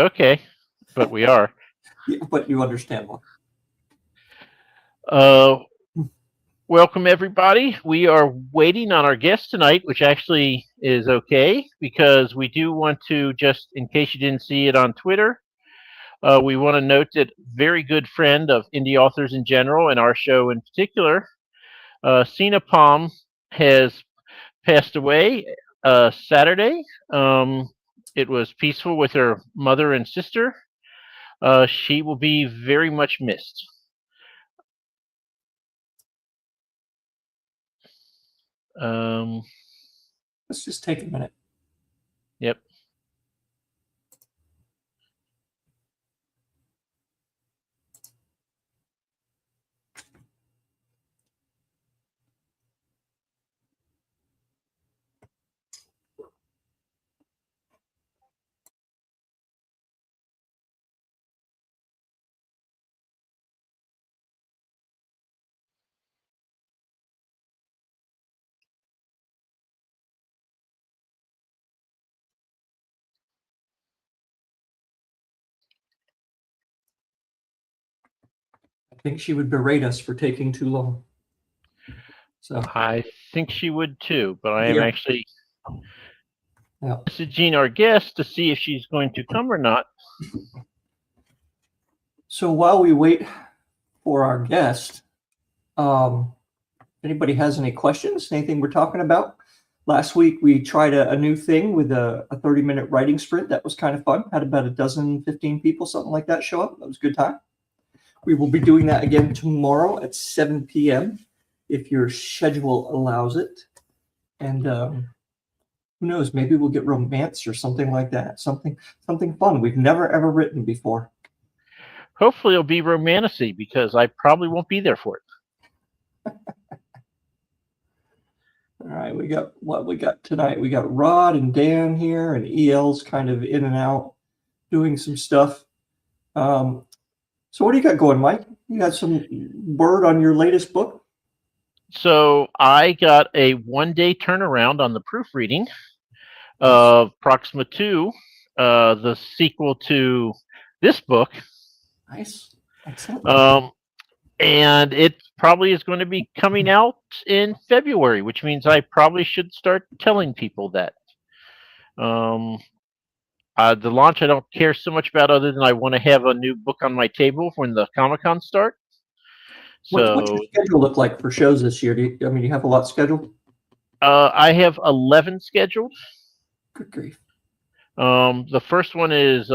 Okay, but we are. Yeah, but you understand why. Uh, Welcome everybody. We are waiting on our guest tonight, which actually is okay because we do want to just, in case you didn't see it on Twitter, we want to note that very good friend of indie authors in general and our show in particular, Sina Palm, has passed away Saturday. It was peaceful with her mother and sister. She will be very much missed. Um, Let's just take a minute. yep. I think she would berate us for taking too long. So I think she would too, but I am yeah. actually Yeah. messaging our guest to see if she's going to come or not. So while we wait for our guest, anybody has any questions, anything we're talking about? Last week we tried a new thing with a 30-minute writing sprint. That was kind of fun. Had about a dozen, 15 people, something like that show up. That was a good time. We will be doing that again tomorrow at 7 p.m. if your schedule allows it. And who knows, maybe we'll get romance or something like that. Something fun we've never ever written before. Hopefully it'll be romantic because I probably won't be there for it. All right, we got what we got tonight. We got Rod and Dan here, and EL's kind of in and out doing some stuff. So what do you got going, Mike? You got some word on your latest book? So I got a 1 day turnaround on the proofreading of Proxima 2, the sequel to this book. Nice. Excellent. And it probably is going to be coming out in February, which means I probably should start telling people that. The launch I don't care so much about, other than I want to have a new book on my table when the Comic-Con start. So what's your schedule look like for shows this year? Do you have a lot scheduled? I have 11 scheduled. Good grief. The first one is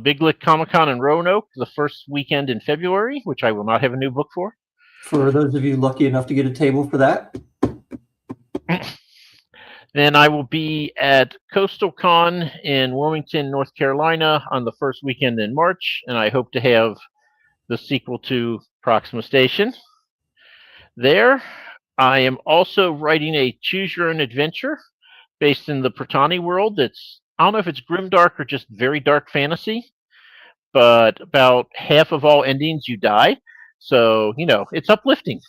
Big Lick Comic-Con in Roanoke, the first weekend in February, which I will not have a new book for. For those of you lucky enough to get a table for that. Then I will be at Coastal Con in Wilmington, North Carolina on the first weekend in March, and I hope to have the sequel to Proxima Station there. I am also writing a Choose Your Own Adventure based in the Protani world. I don't know if it's grimdark or just very dark fantasy, but about half of all endings you die. So, it's uplifting.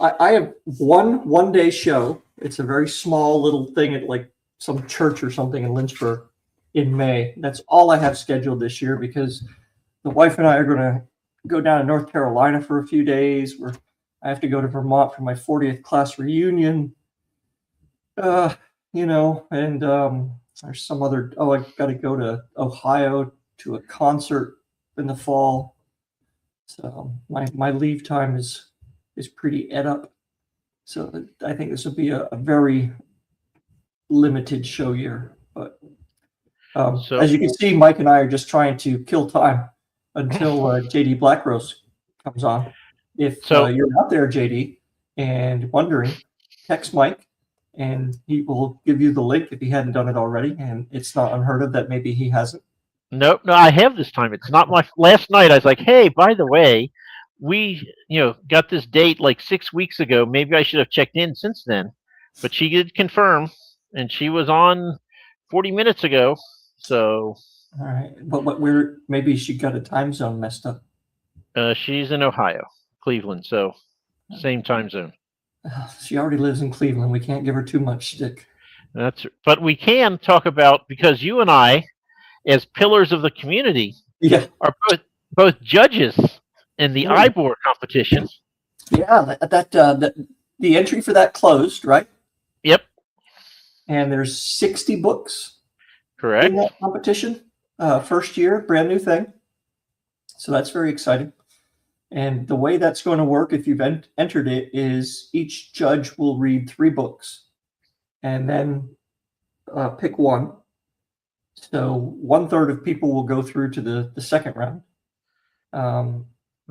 I have one day show. It's a very small little thing at like some church or something in Lynchburg in May. That's all I have scheduled this year because the wife and I are going to go down to North Carolina for a few days. I have to go to Vermont for my 40th class reunion. And there's some other. Oh, I got to go to Ohio to a concert in the fall. So my leave time is pretty ed up. So I think this will be a very limited show year. But as you can see, Mike and I are just trying to kill time until J D Blackrose comes on. If you're out there, JD, and wondering, text Mike, and he will give you the link if he hadn't done it already. And it's not unheard of that maybe he hasn't. Nope, no, I have this time. It's not my last night. I was like, hey, by the way, we got this date like 6 weeks ago. Maybe I should have checked in since then. But she did confirm, and she was on 40 minutes ago. So all right, but maybe she got a time zone messed up. She's in Ohio, Cleveland, so same time zone. She already lives in Cleveland. We can't give her too much stick. But we can talk about, because you and I, as pillars of the community, Yeah. are both judges in the Ooh. IBOR competition. Yeah, the entry for that closed, right? Yep, And there's 60 books in correct. that competition. First year, brand new thing. So that's very exciting. And the way that's going to work, if you've entered it, is each judge will read 3 books and then pick one. So 1/3 of people will go through to the second round. The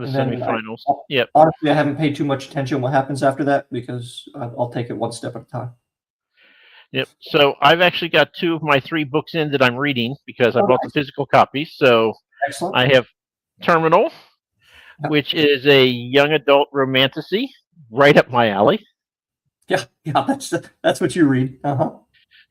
And then semifinals. Yep. honestly, I haven't paid too much attention what happens after that because I'll take it one step at a time. Yep. So I've actually got 2 of my 3 books in that I'm reading because I Oh, bought the nice. physical copies. So Excellent. I have Terminal, Yep. which is a young adult romantasy, right up my alley. Yeah, that's what you read.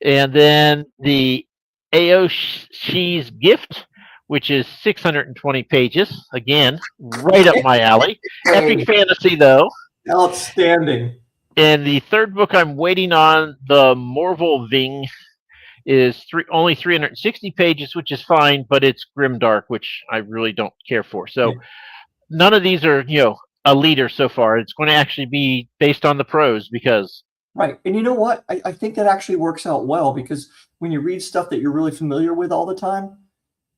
And then the Aoshi's Gift, which is 620 pages. Again, right up my alley. Epic fantasy, though. Outstanding. And the third book I'm waiting on, the Morvelving, is only 360 pages, which is fine, but it's grimdark, which I really don't care for. So none of these are, a leader so far. It's going to actually be based on the prose because. Right. And you know what? I think that actually works out well because when you read stuff that you're really familiar with all the time,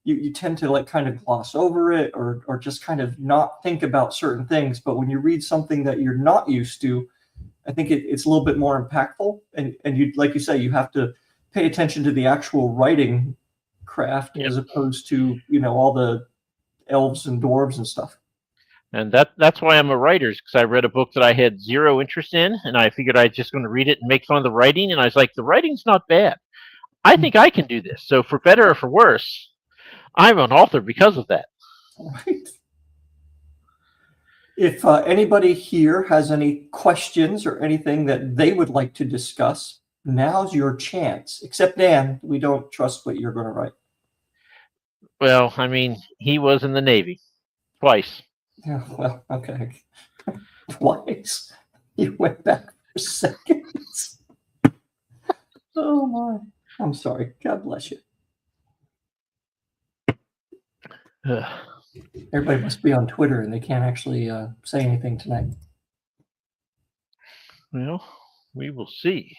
you tend to like kind of gloss over it or just kind of not think about certain things. But when you read something that you're not used to, I think it's a little bit more impactful. And you, like you say, you have to pay attention to the actual writing craft as opposed to, all the elves and dwarves and stuff. And that's why I'm a writer, because I read a book that I had zero interest in, and I figured I was just going to read it and make fun of the writing. And I was like, the writing's not bad. I think I can do this. So for better or for worse, I'm an author because of that. Right. If anybody here has any questions or anything that they would like to discuss, now's your chance. Except Dan, we don't trust what you're going to write. Well, I mean, he was in the Navy twice. Yeah, well, okay. Twice. You went back for seconds. Oh my. I'm sorry. God bless you. Everybody must be on Twitter and they can't actually say anything tonight. Well, we will see.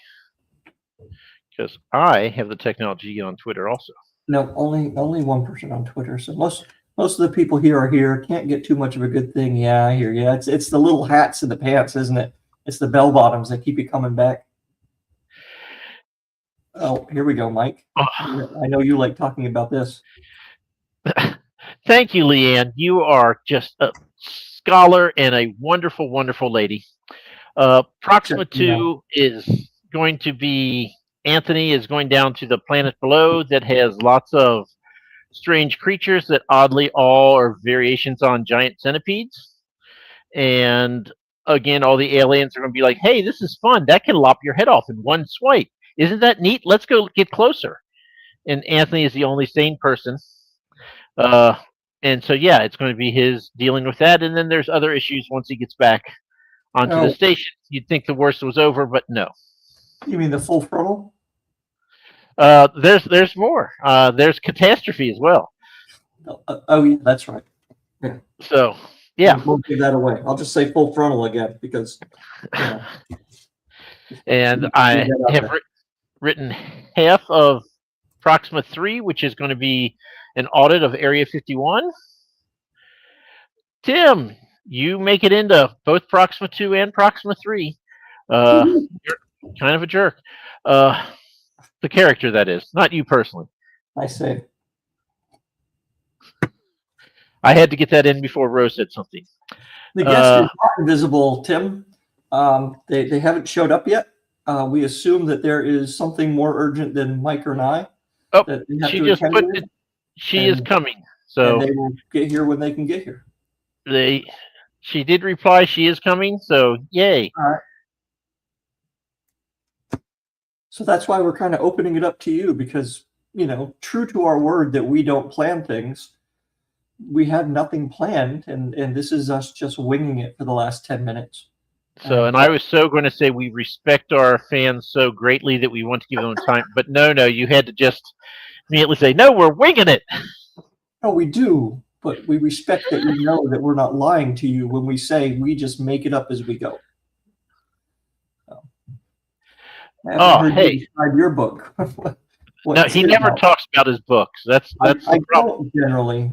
Because I have the technology to get on Twitter also. No, only one person on Twitter. So most of the people here are here. Can't get too much of a good thing. Yeah, I hear you. It's the little hats in the pants, isn't it? It's the bell bottoms that keep you coming back. Oh, here we go, Mike. I know you like talking about this. Thank you, Leanne. You are just a scholar and a wonderful, wonderful lady. Proxima 2 is going to be, Anthony is going down to the planet below that has lots of strange creatures that oddly all are variations on giant centipedes. And again, all the aliens are going to be like, hey, this is fun. That can lop your head off in one swipe. Isn't that neat? Let's go get closer. And Anthony is the only sane person. And so, yeah, it's going to be his dealing with that. And then there's other issues once he gets back onto the station. You'd think the worst was over, but no. You mean the full frontal? There's more. There's catastrophe as well. Oh yeah, that's right. Yeah. So, yeah. We'll give that away. I'll just say full frontal again because. And I have written half of Proxima 3, which is going to be an audit of Area 51. Tim, you make it into both Proxima 2 and Proxima 3. You're kind of a jerk. The character, that is, not you personally. I say. I had to get that in before Rose said something. The guest is not invisible, Tim. They haven't showed up yet. We assume that there is something more urgent than Mike and I. Oh, she just put it. She is coming. So and they will get here when they can get here. She did reply she is coming, so yay. All right. So that's why we're kind of opening it up to you because, true to our word that we don't plan things, we have nothing planned, and this is us just winging it for the last 10 minutes. So, and I was so going to say we respect our fans so greatly that we want to give them time, but no, you had to just immediately say, no, we're winging it. No, we do, but we respect that you know that we're not lying to you when we say we just make it up as we go. So, I haven't heard you describe your book. No, he never talks about his books. That's I the problem. don't generally.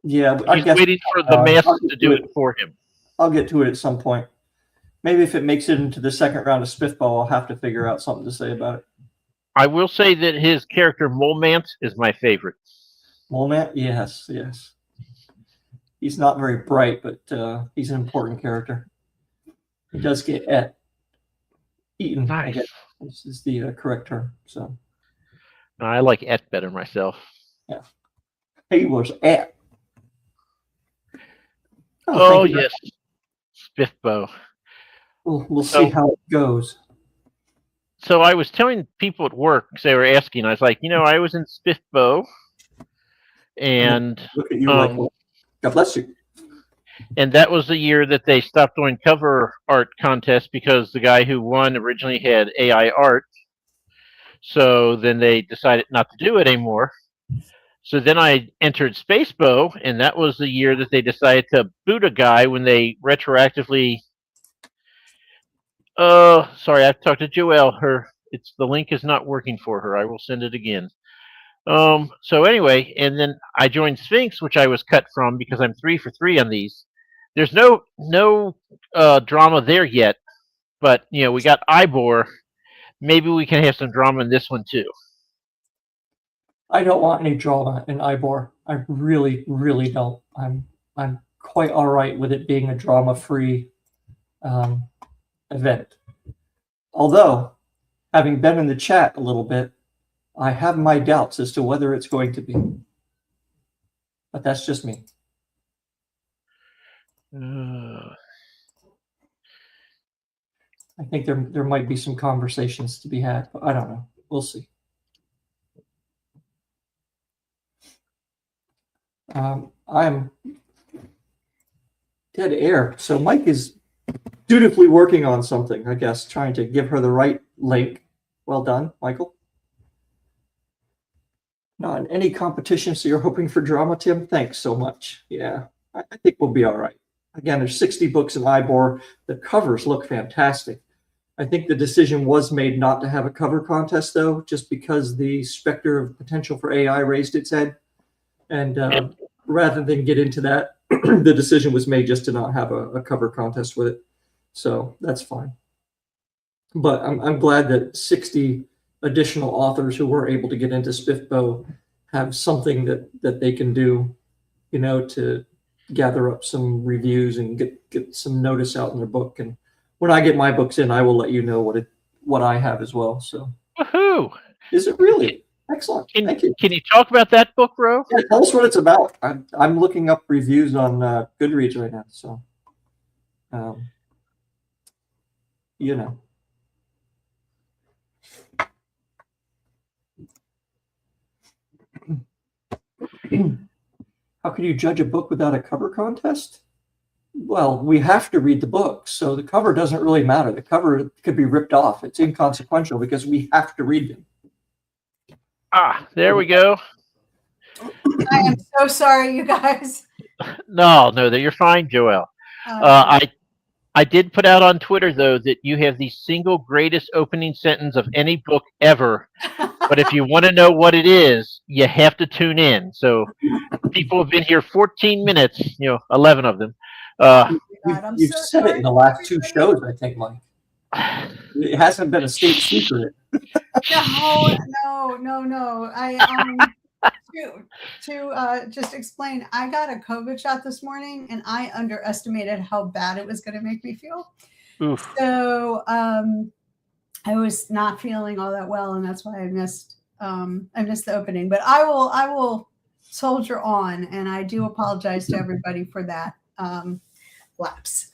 Yeah, He's waiting for the masses to do it for him. I'll get to it at some point. Maybe if it makes it into the second round of Spiffbo, I'll have to figure out something to say about it. I will say that his character Molmant is my favorite. Molmant, yes. He's not very bright, but he's an important character. He does get eaten. Nice. I guess this is the correct term. So I like Et better myself. Yeah, he was Et. Oh yes, Spiffbo. We'll see how it goes. So I was telling people at work, because they were asking, I was like, I was in Spiffbo, and look at you, Michael. God bless you. And that was the year that they stopped doing cover art contests because the guy who won originally had AI art. So then they decided not to do it anymore. So then I entered Spacebo, and that was the year that they decided to boot a guy when they retroactively. Sorry, I have to talk to Joelle. The link is not working for her. I will send it again. So anyway, and then I joined Sphinx, which I was cut from because I'm 3 for 3 on these. There's no drama there yet, but we got Ybor. Maybe we can have some drama in this one too. I don't want any drama in Ybor. I really, really don't. I'm quite all right with it being a drama-free event. Although, having been in the chat a little bit, I have my doubts as to whether it's going to be. But that's just me. I think there might be some conversations to be had, but I don't know. We'll see. I'm dead air. So Mike is dutifully working on something, I guess, trying to give her the right link. Well done, Michael. Not in any competition, so you're hoping for drama, Tim? Thanks so much. Yeah, I think we'll be all right. Again, there's 60 books in Ybor. The covers look fantastic. I think the decision was made not to have a cover contest, though, just because the specter of potential for AI raised its head. And rather than get into that, the decision was made just to not have a cover contest with it. So that's fine. But I'm glad that 60 additional authors who were able to get into Spiffbo have something that they can do, to gather up some reviews and get some notice out in their book. And when I get my books in, I will let you know what I have as well. So, woohoo! Is it really? Excellent. Thank you. Can you talk about that book, Ro? Yeah, tell us what it's about. I'm looking up reviews on Goodreads right now. So, How can you judge a book without a cover contest? Well, we have to read the book, so the cover doesn't really matter. The cover could be ripped off. It's inconsequential because we have to read them. There we go. I am so sorry, you guys. No, you're fine, Joelle. I did put out on Twitter, though, that you have the single greatest opening sentence of any book ever. But if you want to know what it is, you have to tune in. So people have been here 14 minutes, 11 of them. You've said it in the last 2 shows, I think, Mike. It hasn't been a state secret. No. To just explain, I got a COVID shot this morning, and I underestimated how bad it was going to make me feel. Oof. So I was not feeling all that well, and that's why I missed the opening. But I will soldier on, and I do apologize to everybody for that lapse.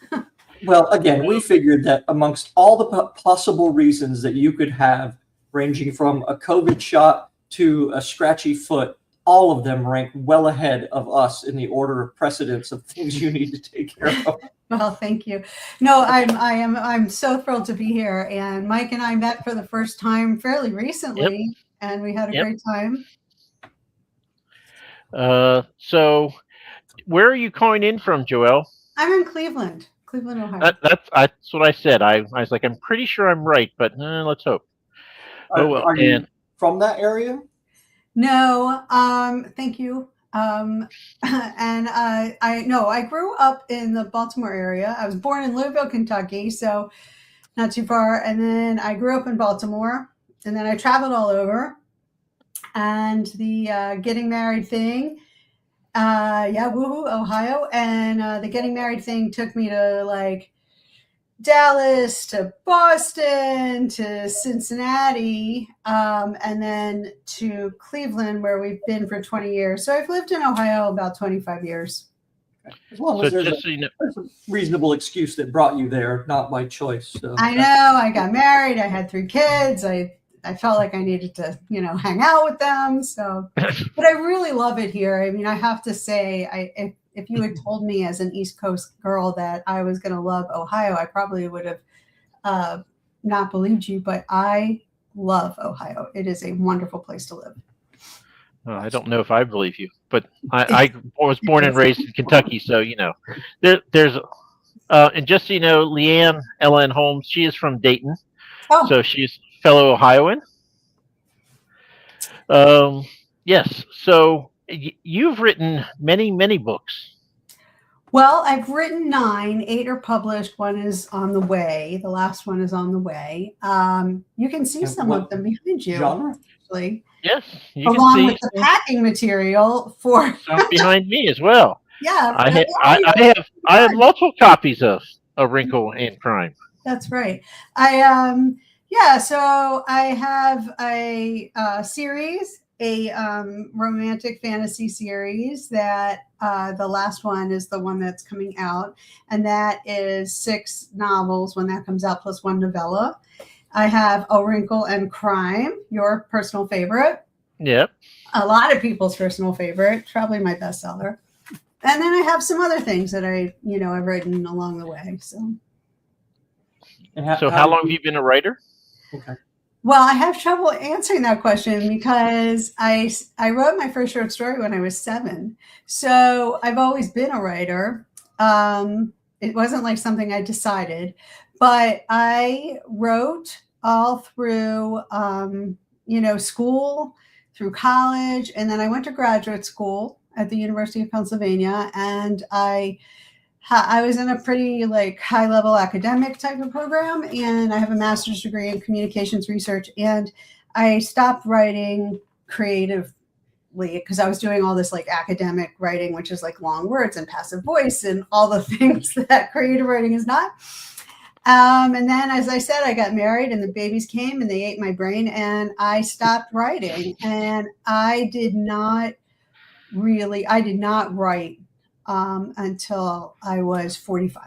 Well, again, we figured that amongst all the possible reasons that you could have, ranging from a COVID shot to a scratchy foot, all of them rank well ahead of us in the order of precedence of things you need to take care of. Well, thank you. No, I'm so thrilled to be here. And Mike and I met for the first time fairly recently, and we had a Yep. great time. So where are you calling in from, Joelle? I'm in Cleveland, Ohio. That's what I said. I was like, I'm pretty sure I'm right, but let's hope. Oh well. Are you And from that area? No, thank you. And I grew up in the Baltimore area. I was born in Louisville, Kentucky, so not too far. And then I grew up in Baltimore, and then I traveled all over. And the getting married thing, yeah, woohoo, Ohio. And the getting married thing took me to like Dallas to Boston to Cincinnati, and then to Cleveland, where we've been for 20 years. So I've lived in Ohio about 25 years. As long so as there's just so you know, a reasonable excuse that brought you there, not by choice. So I know. I got married. I had 3 kids. I felt like I needed to, hang out with them. So, but I really love it here. I mean, I have to say, if you had told me as an East Coast girl that I was going to love Ohio, I probably would have not believed you. But I love Ohio. It is a wonderful place to live. I don't know if I believe you, but I was born and raised in Kentucky, so there's and just so you know, Leanne Ellen Holmes, she is from Dayton, Oh, so she's fellow Ohioan. Yes, so you've written many books. well, I've written 9. 8 are published. 1 is on the way. The last one is on the way. You can see And some what of them behind you. genre? Actually. Yes, you Along can with see the packing material for some behind me as well. yeah. I have multiple copies of A Wrinkle in Crime. That's right. Yeah. So I have a series, a romantic fantasy series that the last one is the one that's coming out, and that is 6 novels when that comes out plus 1 novella. I have A Wrinkle and Crime, your personal favorite. Yep. A lot of people's personal favorite, probably my bestseller. And then I have some other things that I've written along the way. So how long have you been a writer? Okay. well, I have trouble answering that question because I wrote my first short story when I was 7. So I've always been a writer. It wasn't like something I decided, but I wrote all through school, through college, and then I went to graduate school at the University of Pennsylvania, and I was in a pretty high level academic type of program, and I have a master's degree in communications research, and I stopped writing creatively because I was doing all this academic writing, which is long words and passive voice and all the things that creative writing is not. And then, as I said, I got married and the babies came and they ate my brain and I stopped writing. And I did not write until I was 45.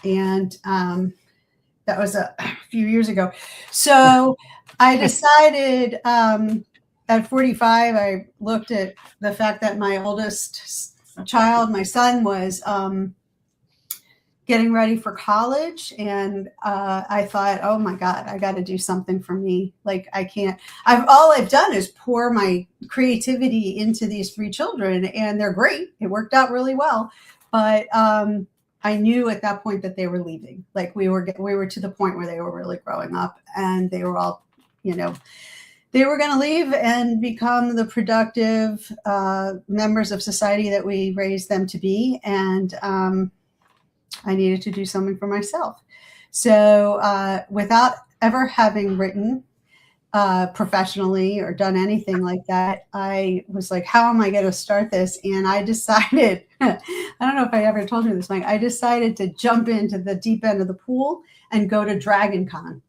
And that was a few years ago. So I decided at 45, I looked at the fact that my oldest child, my son, was getting ready for college. And I thought, oh my God, I got to do something for me. I can't, all I've done is pour my creativity into these 3 children and they're great. It worked out really well. But I knew at that point that they were leaving. We were to the point where they were really growing up and they were all, they were going to leave and become the productive members of society that we raised them to be. And I needed to do something for myself. So without ever having written professionally or done anything like that, I was like, how am I going to start this? And I decided, I don't know if I ever told you this, Mike, I decided to jump into the deep end of the pool and go to Dragon Con.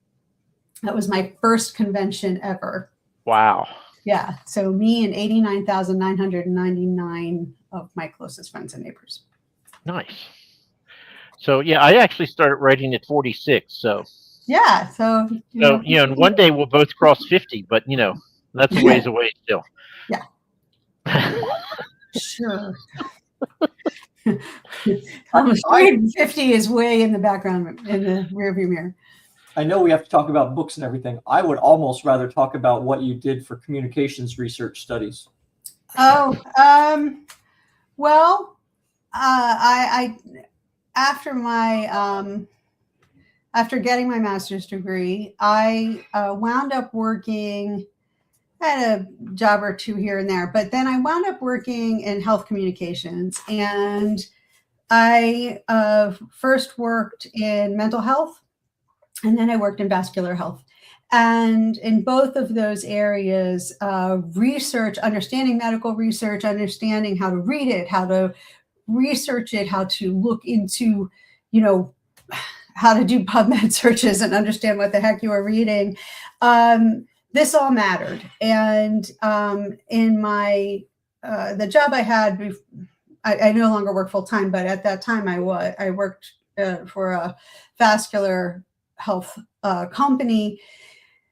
That was my first convention ever. Wow. Yeah. So me and 89,999 of my closest friends and neighbors. Nice. So yeah, I actually started writing at 46. So yeah, so and one day we'll both cross 50, but that's a ways away still. Yeah. Sure. Almost 350 is way in the background in the rearview mirror. I know we have to talk about books and everything. I would almost rather talk about what you did for communications research studies. Oh, well, I after my after getting my master's degree, I wound up working. I had a job or two here and there, but then I wound up working in health communications, and I first worked in mental health, and then I worked in vascular health. And in both of those areas, research, understanding medical research, understanding how to read it, how to research it, how to look into, how to do PubMed searches and understand what the heck you are reading. This all mattered. And in my, the job I had, I no longer work full time, but at that time I worked for a vascular health company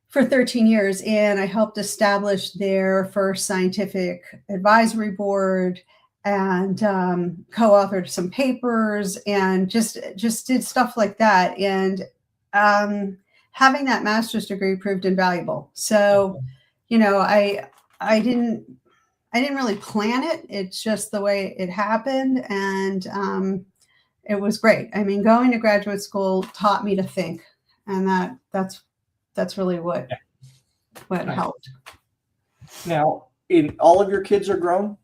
for 13 years, and I helped establish their first scientific advisory board and co-authored some papers and just did stuff like that. And having that master's degree proved invaluable. So, I didn't really plan it. It's just the way it happened, and it was great. I mean, going to graduate school taught me to think, and that's really what helped. Now, all of your kids are grown?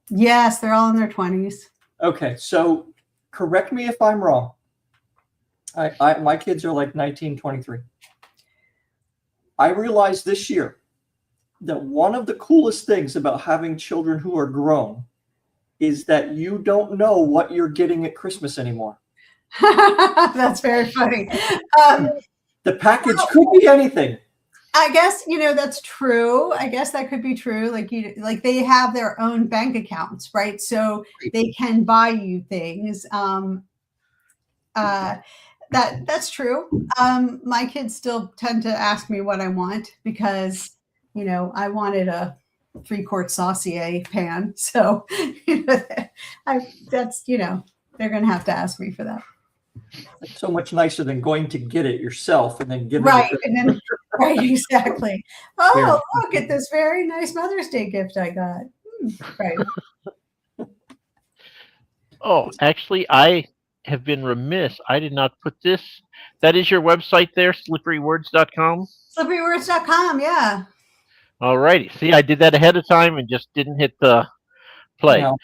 Yes, they're all in their 20s. Okay, so correct me if I'm wrong. My kids are like 19, 23. I realized this year that one of the coolest things about having children who are grown is that you don't know what you're getting at Christmas anymore. That's very funny. The package could be anything. I guess, that's true. I guess that could be true. Like they have their own bank accounts, right? So they can buy you things. That's true. My kids still tend to ask me what I want because, I wanted a 3-quart saucier pan. So, they're going to have to ask me for that. It's so much nicer than going to get it yourself and then giving right, it. and then right, exactly. Oh, look at this very nice Mother's Day gift I got. Right. Oh, actually, I have been remiss. I did not put this. That is your website there, slipperywords.com? Slipperywords.com, yeah. All righty. See, I did that ahead of time and just didn't hit the play. Now,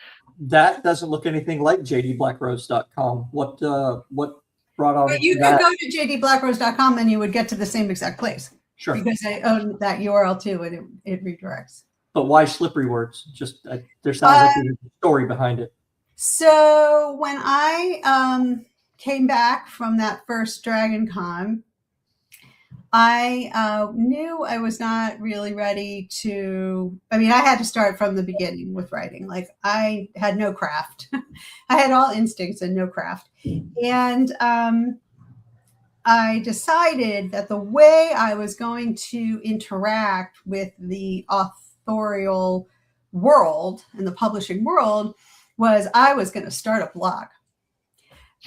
that doesn't look anything like jdblackrose.com. What brought on but you that? could go to jdblackrose.com and you would get to the same exact place. Sure. Because I own that URL too, and it redirects. But why Slippery Words? Just there sounds like there's a story behind it. So when I came back from that first Dragon Con, I knew I was not really ready to. I mean, I had to start from the beginning with writing. Like I had no craft. I had all instincts and no craft. And I decided that the way I was going to interact with the authorial world and the publishing world was I was going to start a blog.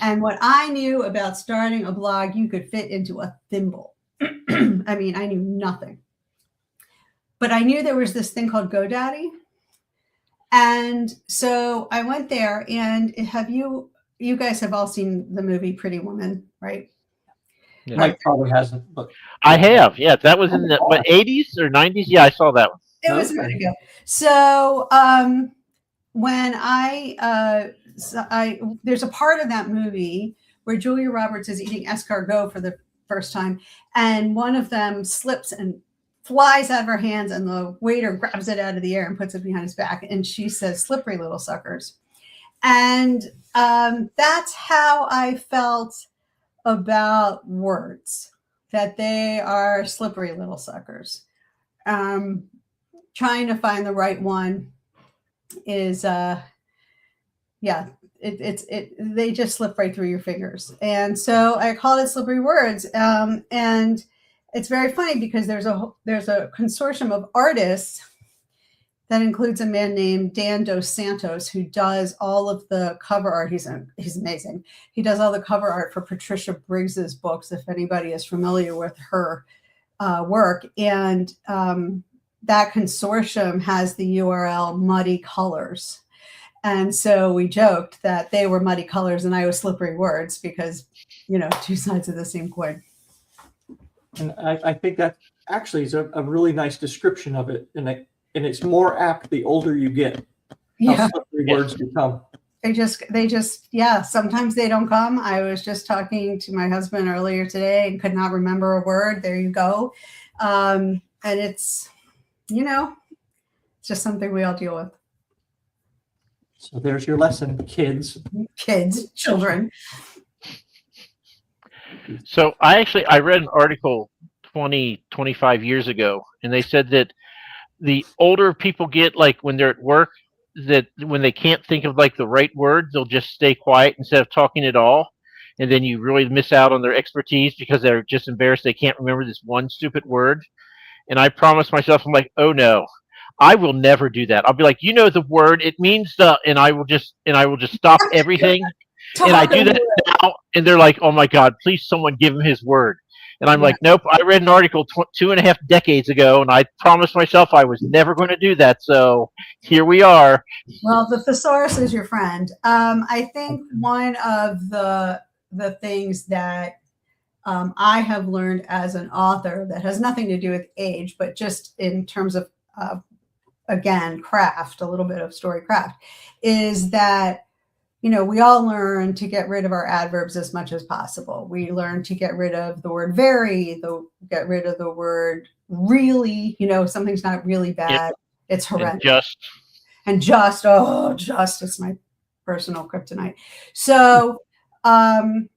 And what I knew about starting a blog, you could fit into a thimble. I mean, I knew nothing. But I knew there was this thing called GoDaddy. And so I went there, and you guys have all seen the movie Pretty Woman, right? Yeah. Mike probably hasn't, but I have. Yeah, that was in the 80s or 90s. Yeah, I saw that one. It was a minute ago. So when there's a part of that movie where Julia Roberts is eating escargot for the first time, and one of them slips and flies out of her hands, and the waiter grabs it out of the air and puts it behind his back, and she says, "Slippery little suckers." And that's how I felt about words, that they are slippery little suckers. Trying to find the right one is they just slip right through your fingers. And so I called it Slippery Words. And it's very funny because there's a consortium of artists that includes a man named Dan Dos Santos, who does all of the cover art. He's amazing. He does all the cover art for Patricia Briggs's books, if anybody is familiar with her work. And that consortium has the URL Muddy Colors. And so we joked that they were muddy colors and I was slippery words because, two sides of the same coin. And I think that actually is a really nice description of it. And it's more apt the older you get, how slippery words become. They just, sometimes they don't come. I was just talking to my husband earlier today and could not remember a word. There you go. And it's, it's just something we all deal with. So there's your lesson, kids, children. So I read an article 25 years ago, and they said that the older people get, like when they're at work, that when they can't think of like the right word, they'll just stay quiet instead of talking at all. And then you really miss out on their expertise because they're just embarrassed they can't remember this one stupid word. And I promised myself, I'm like, oh no, I will never do that. I'll be like, the word, it means the, and I will just stop everything. And I do that now, and they're like, oh my God, please someone give him his word. And I'm like, nope, I read an article 2.5 decades ago, and I promised myself I was never going to do that. So here we are. Well, the thesaurus is your friend. I think one of the things that I have learned as an author that has nothing to do with age, but just in terms of, again, craft, a little bit of story craft, is that we all learn to get rid of our adverbs as much as possible. We learn to get rid of the word very, get rid of the word really, something's not really bad. It's horrendous. And just, it's my personal kryptonite. So, and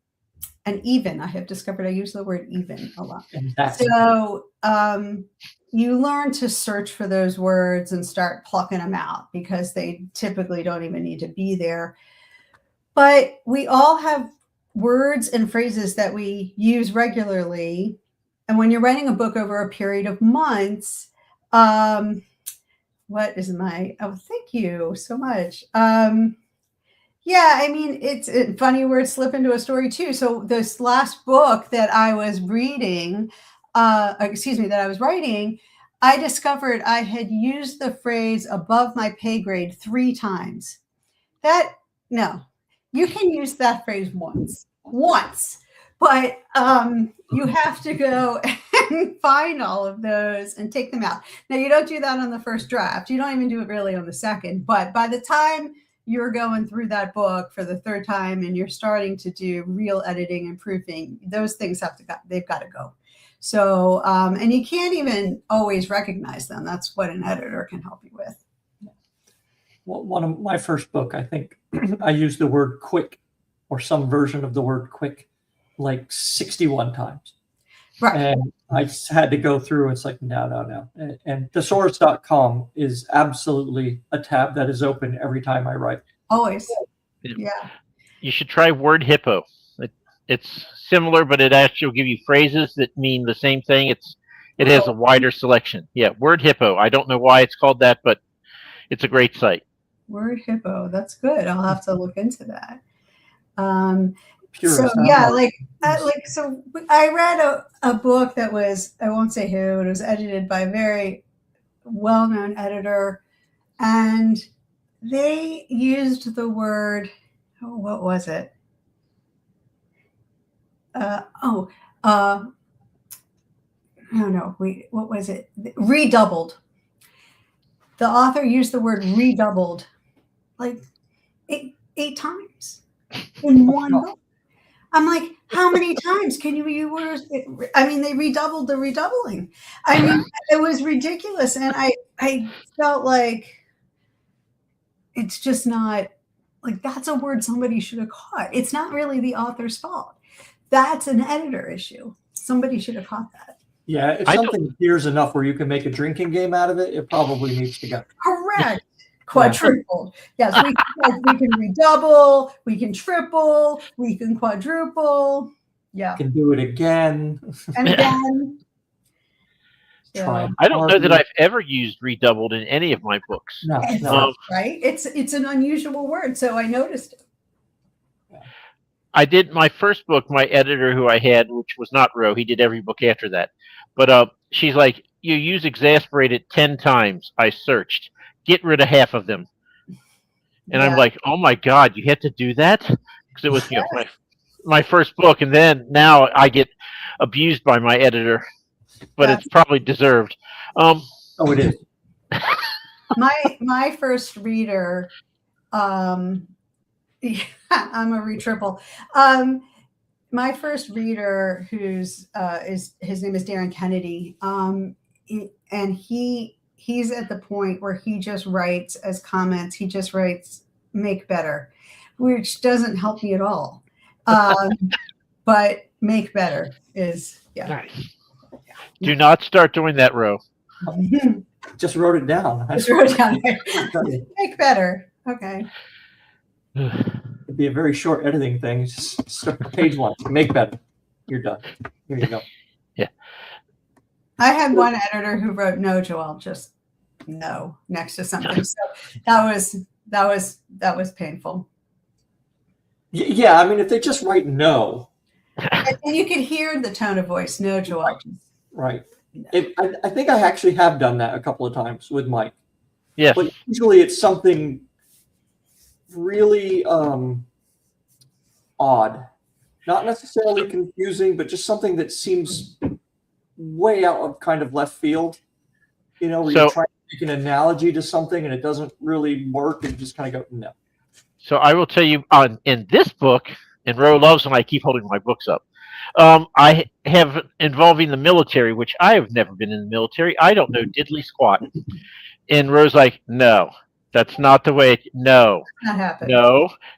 even, I have discovered I use the word even a lot. So, you learn to search for those words and start plucking them out because they typically don't even need to be there. But we all have words and phrases that we use regularly. And when you're writing a book over a period of months, thank you so much. It's funny words slip into a story too. So this last book that I was reading, that I was writing, I discovered I had used the phrase above my pay grade 3 times. You can use that phrase once, but you have to go and find all of those and take them out. Now, you don't do that on the first draft. You don't even do it really on the second, but by the time you're going through that book for the 3rd time and you're starting to do real editing and proofing, those things they've got to go. So, and you can't even always recognize them. That's what an editor can help you with. Well, one of my first book, I think I used the word quick or some version of the word quick like 61 times. Right. And I just had to go through. It's like, no. And thesaurus.com is absolutely a tab that is open every time I write. Always. Yeah. You should try Word Hippo. It's similar, but it actually will give you phrases that mean the same thing. It has a wider selection. Yeah, Word Hippo. I don't know why it's called that, but it's a great site. Word Hippo. That's good. I'll have to look into that. So I read a book that was, I won't say who, it was edited by a very well-known editor, and they used the word, what was it? What was it? Redoubled. The author used the word redoubled like eight times in one book. I'm like, how many times can you use it? I mean, they redoubled the redoubling. I mean, it was ridiculous. And I felt like it's just not, like, that's a word somebody should have caught. It's not really the author's fault. That's an editor issue. Somebody should have caught that. Yeah, if something appears enough where you can make a drinking game out of it, it probably needs to go. Correct. Quadrupled. Yes, we can redouble, we can triple, we can quadruple. Yeah. You can do it again. And again. try. I don't know that I've ever used redoubled in any of my books. No, no. Right? It's an unusual word, so I noticed it. I did my first book. My editor, who I had, which was not Roe, he did every book after that. But she's like, "You use exasperated 10 times." I searched. Get rid of half of them. And I'm like, "Oh my God, you had to do that?" Because it was my first book, and then now I get abused by my editor, but it's probably deserved. Oh, it is. My first reader, I'm a retriple. My first reader, his name is Darren Kennedy, and he's at the point where he just writes as comments. He just writes "make better," which doesn't help me at all. But make better is Nice. Do not start doing that, Roe. Just wrote it down. Just wrote it down there. Make better. Okay. It'd be a very short editing thing. Just start page 1. Make better. You're done. Here you go. Yeah. I had one editor who wrote "No, Joelle," just no next to something. So that was painful. Yeah, I mean, if they just write no, and you could hear the tone of voice. "No, Joelle." right. I think I actually have done that a couple of times with Mike. Yes. But usually it's something really odd, not necessarily confusing, but just something that seems way out of kind of left field. You know, where you're trying to make an analogy to something and it doesn't really work, and you just kind of go, no. So I will tell you, in this book, and Roe loves when I keep holding my books up, I have involving the military, which I have never been in the military. I don't know diddly squat. And Roe's like, "No, that's not the way. No, not happening.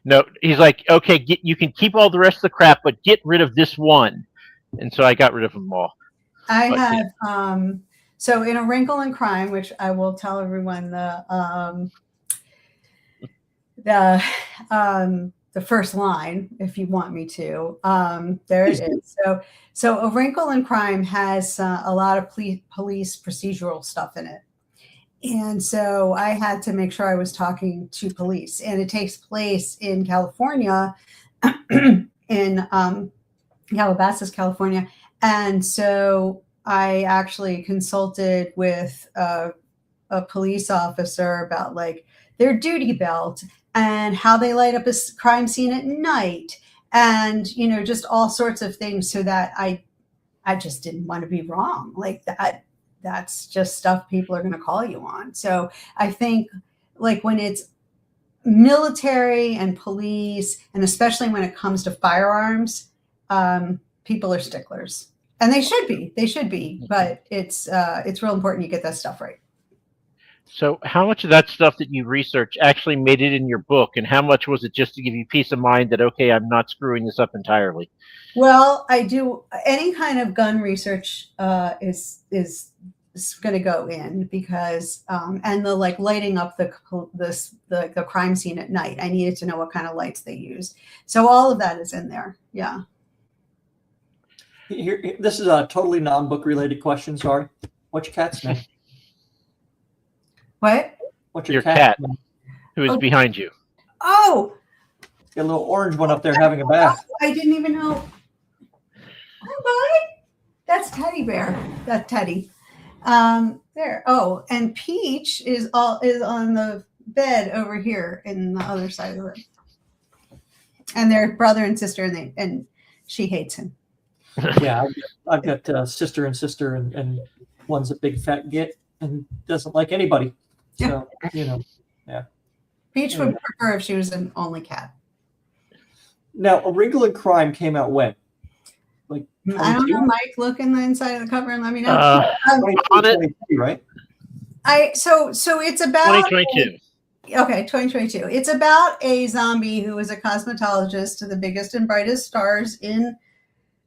No." He's like, "Okay, you can keep all the rest of the crap, but get rid of this one." And so I got rid of them all. I have so in A Wrinkle in Crime, which I will tell everyone the first line if you want me to. There it is. So A Wrinkle in Crime has a lot of police procedural stuff in it. And so I had to make sure I was talking to police, and it takes place in California, in Calabasas, California. And so I actually consulted with a police officer about like their duty belt and how they light up a crime scene at night, and, you know, just all sorts of things, so that I just didn't want to be wrong like that. That's just stuff people are going to call you on. So I think like when it's military and police, and especially when it comes to firearms, people are sticklers, and they should be, but it's real important you get that stuff right. So how much of that stuff that you researched actually made it in your book, and how much was it just to give you peace of mind that, okay, I'm not screwing this up entirely? Well, I do any kind of gun research is going to go in, because and the like lighting up the crime scene at night. I needed to know what kind of lights they used. So all of that is in there. Yeah. Here, this is a totally non-book related question. Sorry. What's your cat's name? What? What's your cat name? Who is behind you? Oh, got a little orange one up there having a bath. I didn't even know. Hi, that's Teddy Bear. That's Teddy. There. Oh, and Peach is on the bed over here in the other side of the room. And they're brother and sister, and she hates him. Yeah, I've got sister, and one's a big fat git and doesn't like anybody. So, you know, yeah. Peach would prefer if she was an only cat. Now, A Wrinkle in Crime came out when? Like 22? I don't know, Mike. Look in the inside of the cover and let me know. On it, right? So it's about 2022. Okay, 2022. It's about a zombie who is a cosmetologist to the biggest and brightest stars in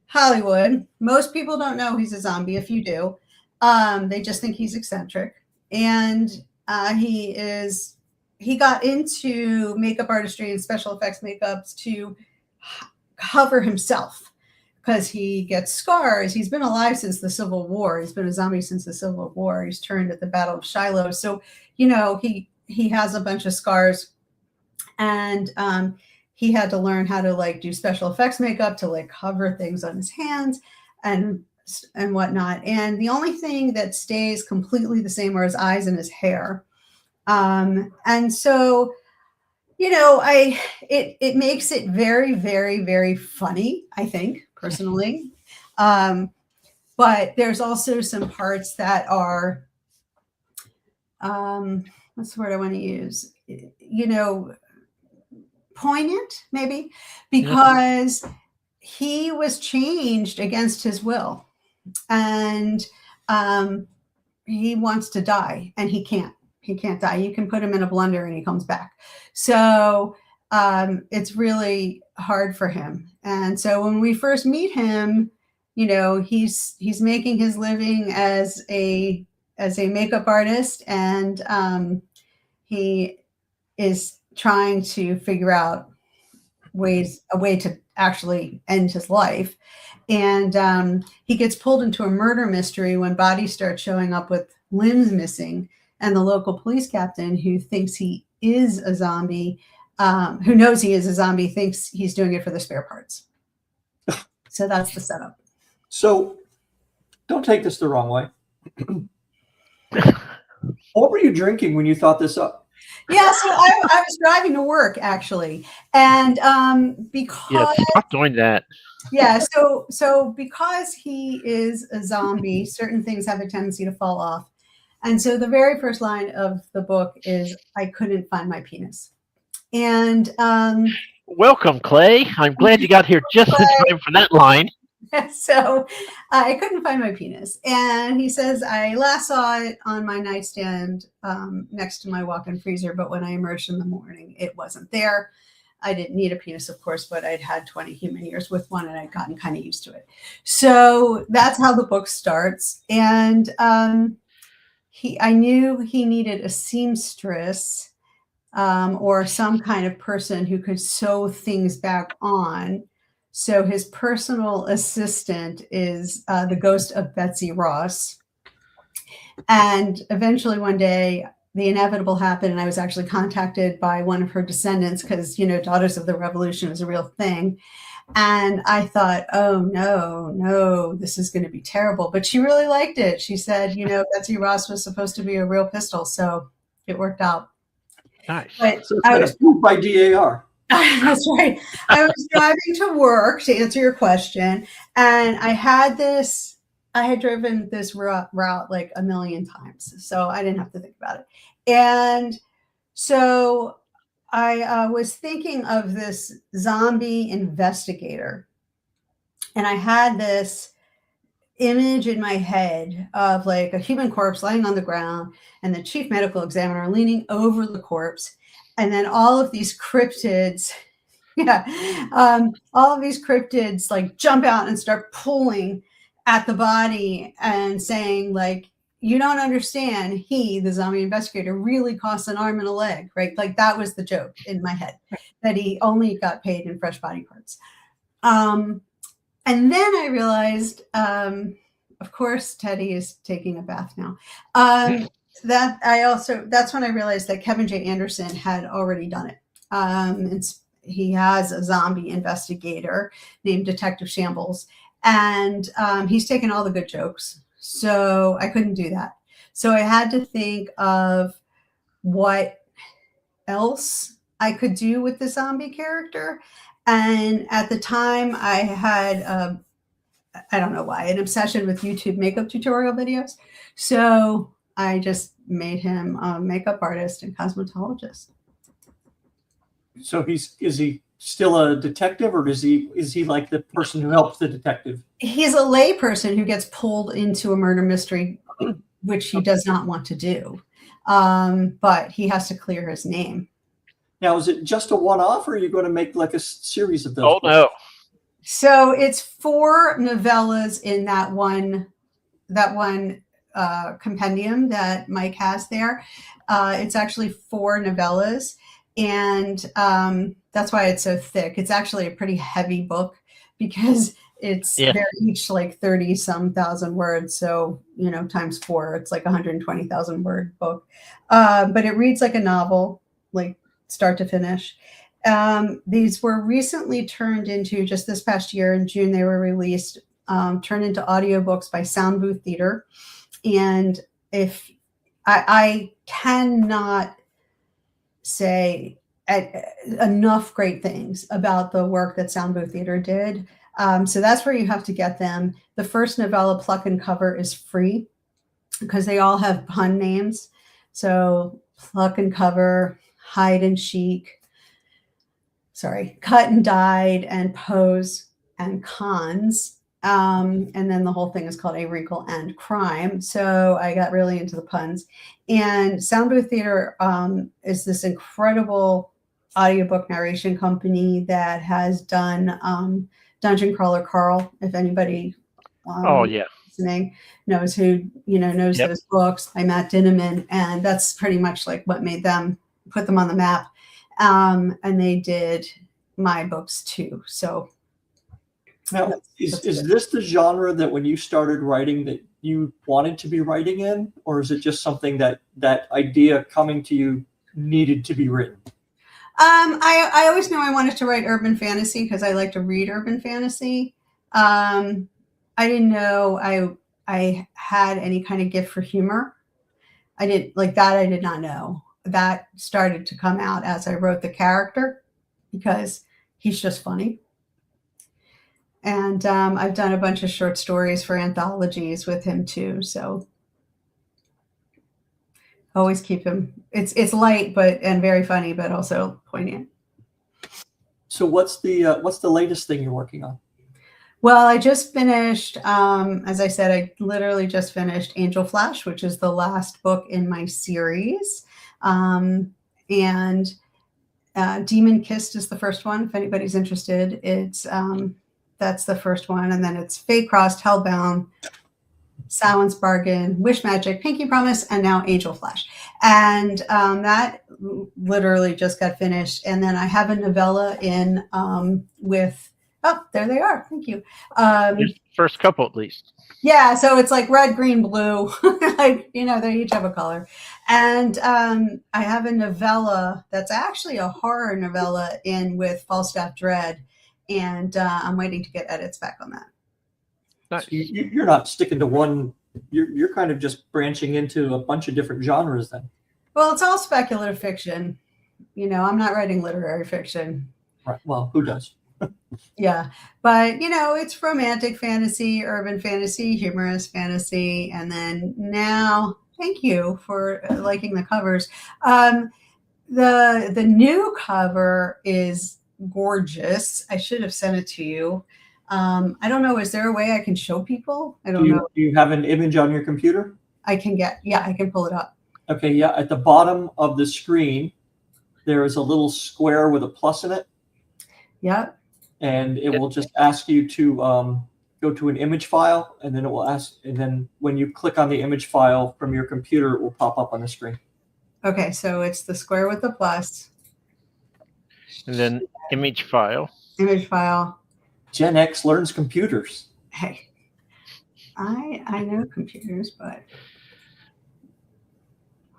Hollywood. Most people don't know he's a zombie. If you do, they just think he's eccentric. And he got into makeup artistry and special effects makeups to cover himself, because he gets scars. He's been alive since the Civil War. He's been a zombie since the Civil War. He's turned at the Battle of Shiloh. So, he has a bunch of scars, and he had to learn how to like do special effects makeup to like cover things on his hands and whatnot. And the only thing that stays completely the same are his eyes and his hair. And so, it makes it very, very, very funny, I think, personally. But there's also some parts that are, what's the word I want to use? Poignant, maybe, because he was changed against his will, and he wants to die, and he can't die. You can put him in a blender and he comes back. So it's really hard for him. And so when we first meet him, he's making his living as a makeup artist, and he is trying to figure out a way to actually end his life. And he gets pulled into a murder mystery when bodies start showing up with limbs missing. And the local police captain, who thinks he is a zombie, who knows he is a zombie, thinks he's doing it for the spare parts. So that's the setup. So don't take this the wrong way. What were you drinking when you thought this up? Yeah, so I was driving to work, actually. And because... Yeah, stop doing that. Yeah, so because he is a zombie, certain things have a tendency to fall off. And so the very first line of the book is, "I couldn't find my penis." And welcome, Clay. I'm glad you got here just in time for that line. So I couldn't find my penis. And he says, "I last saw it on my nightstand next to my walk-in freezer, but when I emerged in the morning, it wasn't there. I didn't need a penis, of course, but I'd had 20 human years with one, and I'd gotten kind of used to it." So that's how the book starts. And I knew he needed a seamstress or some kind of person who could sew things back on. So his personal assistant is the ghost of Betsy Ross. And eventually one day, the inevitable happened, and I was actually contacted by one of her descendants because, Daughters of the Revolution is a real thing. And I thought, oh, no, this is going to be terrible. But she really liked it. She said, Betsy Ross was supposed to be a real pistol. So it worked out. Nice. But So it's approved by DAR. That's right. I was driving to work, to answer your question. And I had driven this route like a million times. So I didn't have to think about it. And so I was thinking of this zombie investigator, and I had this image in my head of like a human corpse lying on the ground and the chief medical examiner leaning over the corpse. And then all of these cryptids, all of these cryptids like jump out and start pulling at the body and saying like, "You don't understand. He, the zombie investigator, really costs an arm and a leg," right? Like that was the joke in my head, that he only got paid in fresh body parts. And then I realized, of course, Teddy is taking a bath now. That's when I realized that Kevin J. Anderson had already done it. He has a zombie investigator named Detective Shambles, and he's taken all the good jokes. So I couldn't do that. So I had to think of what else I could do with the zombie character. And at the time I had, I don't know why, an obsession with YouTube makeup tutorial videos. So I just made him a makeup artist and cosmetologist. So is he still a detective, or is he like the person who helps the detective? He's a lay person who gets pulled into a murder mystery, which he does not want to do. But he has to clear his name. Now, is it just a one-off, or are you going to make like a series of those? Oh, no. So it's 4 novellas in that one compendium that Mike has there. It's actually 4 novellas, and that's why it's so thick. It's actually a pretty heavy book because Yeah. they're each like 30 some thousand words. So, times 4, it's like 120,000 word book. But it reads like a novel, like start to finish. These were recently turned into, just this past year in June, they were released, turned into audiobooks by Sound Booth Theater. And if I cannot say enough great things about the work that Sound Booth Theater did. So that's where you have to get them. The first novella, Pluck and Cover, is free because they all have pun names. So Pluck and Cover, Hide and Chic, Cut and Dyed, and Pose and Cons. And then the whole thing is called A Wrinkle and Crime. So I got really into the puns. And Sound Booth Theater is this incredible audiobook narration company that has done Dungeon Crawler Carl, if anybody listening knows who knows Yep. those books by Matt Dinneman, and that's pretty much like what made them put them on the map. And they did my books too. So now, is this the genre that when you started writing that you wanted to be writing in, or is it just something that idea coming to you needed to be written? I always knew I wanted to write urban fantasy because I like to read urban fantasy. I didn't know I had any kind of gift for humor. I did not know. That started to come out as I wrote the character because he's just funny. And I've done a bunch of short stories for anthologies with him too. So always keep him. It's light and very funny, but also poignant. So what's the latest thing you're working on? Well, I just finished, as I said, I literally just finished Angel Flash, which is the last book in my series. And Demon Kissed is the first one. If anybody's interested, that's the first one. And then it's Fate Crossed, Hellbound, Samhain's Bargain, Wish Magic, Pinky Promise, and now Angel Flash. And that literally just got finished. And then I have a novella in with, oh, there they are. Thank you. First couple at least. Yeah, so it's like red, green, blue. They each have a color. And I have a novella that's actually a horror novella in with Falstaff Dread. And I'm waiting to get edits back on that. Nice. So you're not sticking to one. You're kind of just branching into a bunch of different genres then. Well, it's all speculative fiction. I'm not writing literary fiction. Right. Well, who does? Yeah. But, it's romantic fantasy, urban fantasy, humorous fantasy. And then now, thank you for liking the covers. The new cover is gorgeous. I should have sent it to you. I don't know. Is there a way I can show people? I don't know. Do you have an image on your computer? I can pull it up. Okay. Yeah. At the bottom of the screen, there is a little square with a plus in it. Yep. And it will just ask you to go to an image file, and then it will ask, and then when you click on the image file from your computer, it will pop up on the screen. Okay. So it's the square with the plus. And then image file. Image file. Gen X learns computers. Hey, I know computers, but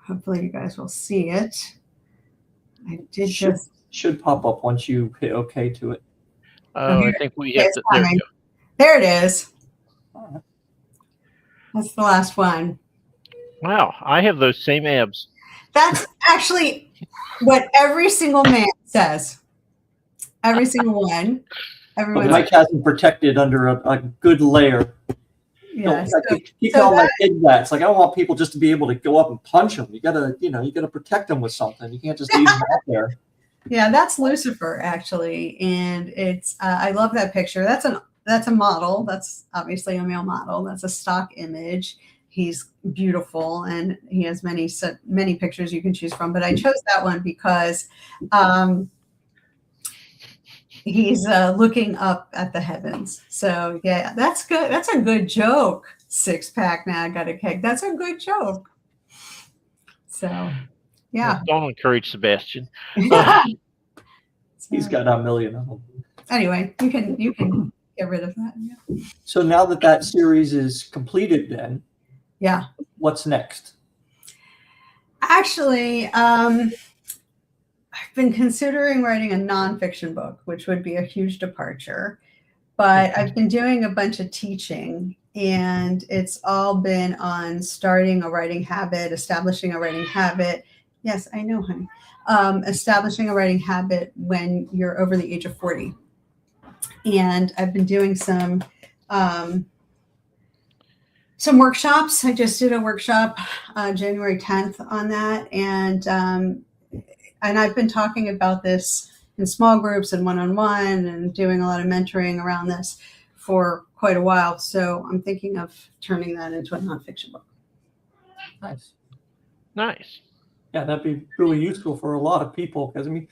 hopefully you guys will see it. I did should pop up once you hit OK to it. I think we have to. There we go. There it is. Right. That's the last one. Wow, I have those same abs. That's actually what every single man says. Every single one. Everyone. Mike has them protected under a good layer. Yeah. Keep all like that. It's like I don't want people just to be able to go up and punch them. You gotta protect them with something. You can't just leave them out there. Yeah, that's Lucifer actually, and it's I love that picture. That's a model. That's obviously a male model. That's a stock image. He's beautiful, and he has many pictures you can choose from. But I chose that one because he's looking up at the heavens. So yeah, that's good. That's a good joke. 6-pack now I got a keg. That's a good joke. So yeah. Well, don't encourage Sebastian. He's got a million of them. Anyway, you can give get rid of that. Yeah. So now that that series is completed, then Yeah. what's next? Actually, I've been considering writing a nonfiction book, which would be a huge departure. But I've been doing a bunch of teaching, and it's all been on starting a writing habit, establishing a writing habit. Yes, I know, honey. Establishing a writing habit when you're over the age of 40. And I've been doing some workshops. I just did a workshop January 10th on that, and I've been talking about this in small groups and one-on-one, and doing a lot of mentoring around this for quite a while. So I'm thinking of turning that into a nonfiction book. Nice. Nice. Yeah, that'd be really useful for a lot of people, because I mean,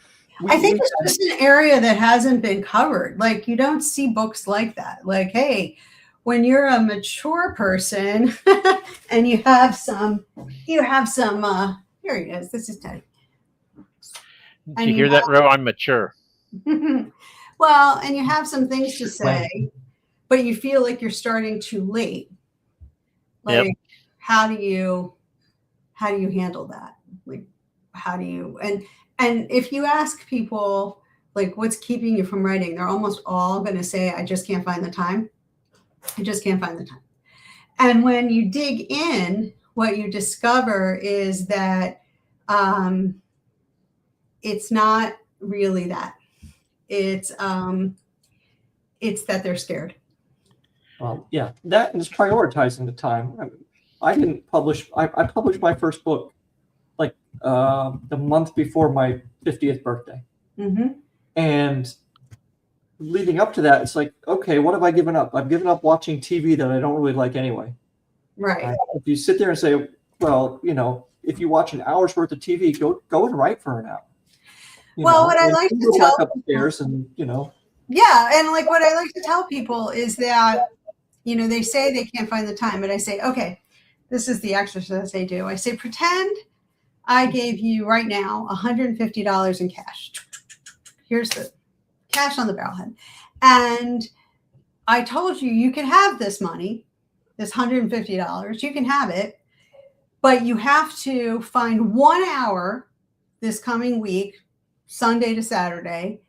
I think it's just an area that hasn't been covered. Like, you don't see books like that. Like, hey, when you're a mature person and you have some, here he is. This is Teddy. Did you hear that, Ro? I'm mature. Well, and you have some things to say, but you feel like you're starting too late. Like, Yep. how do you handle that? Like, how do you, and if you ask people, like, what's keeping you from writing, they're almost all going to say, I just can't find the time. I just can't find the time. And when you dig in, what you discover is that it's not really that. It's that they're scared. Yeah, that is prioritizing the time. I didn't publish. I published my first book like the month before my 50th birthday. Mm-hmm. And leading up to that, it's like, okay, what have I given up? I've given up watching TV that I don't really like anyway. Right. If you sit there and say, well, you know, if you watch an hour's worth of TV, go and write for an hour. Well, what I like to tell upstairs and, you know. Yeah, and like what I like to tell people is that, you know, they say they can't find the time, but I say, okay, this is the exercise I do. I say, pretend I gave you right now $150 in cash. Here's the cash on the barrelhead. And I told you, you can have this money, this $150. You can have it, but you have to find 1 hour this coming week, Sunday to Saturday.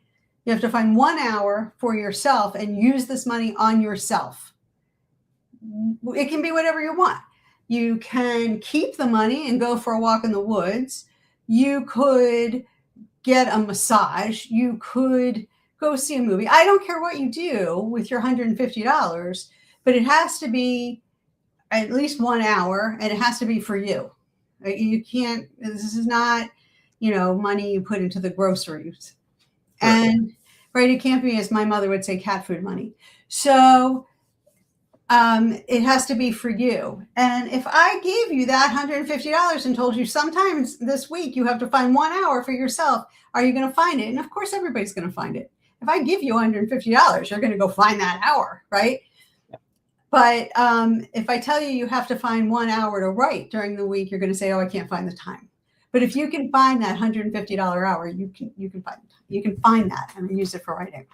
You have to find 1 hour for yourself and use this money on yourself. It can be whatever you want. You can keep the money and go for a walk in the woods. You could get a massage. You could go see a movie. I don't care what you do with your $150, but it has to be at least 1 hour, and it has to be for you. You can't, this is not, you know, money you put into the groceries. And right, it can't be, as my mother would say, cat food money. So it has to be for you. And if I gave you that $150 and told you sometimes this week you have to find 1 hour for yourself, are you going to find it? And of course, everybody's going to find it. If I give you $150, you're going to go find that hour, right? Yeah. But if I tell you you have to find 1 hour to write during the week, you're going to say, oh, I can't find the time. But if you can find that $150 hour, you can find that and use it for writing.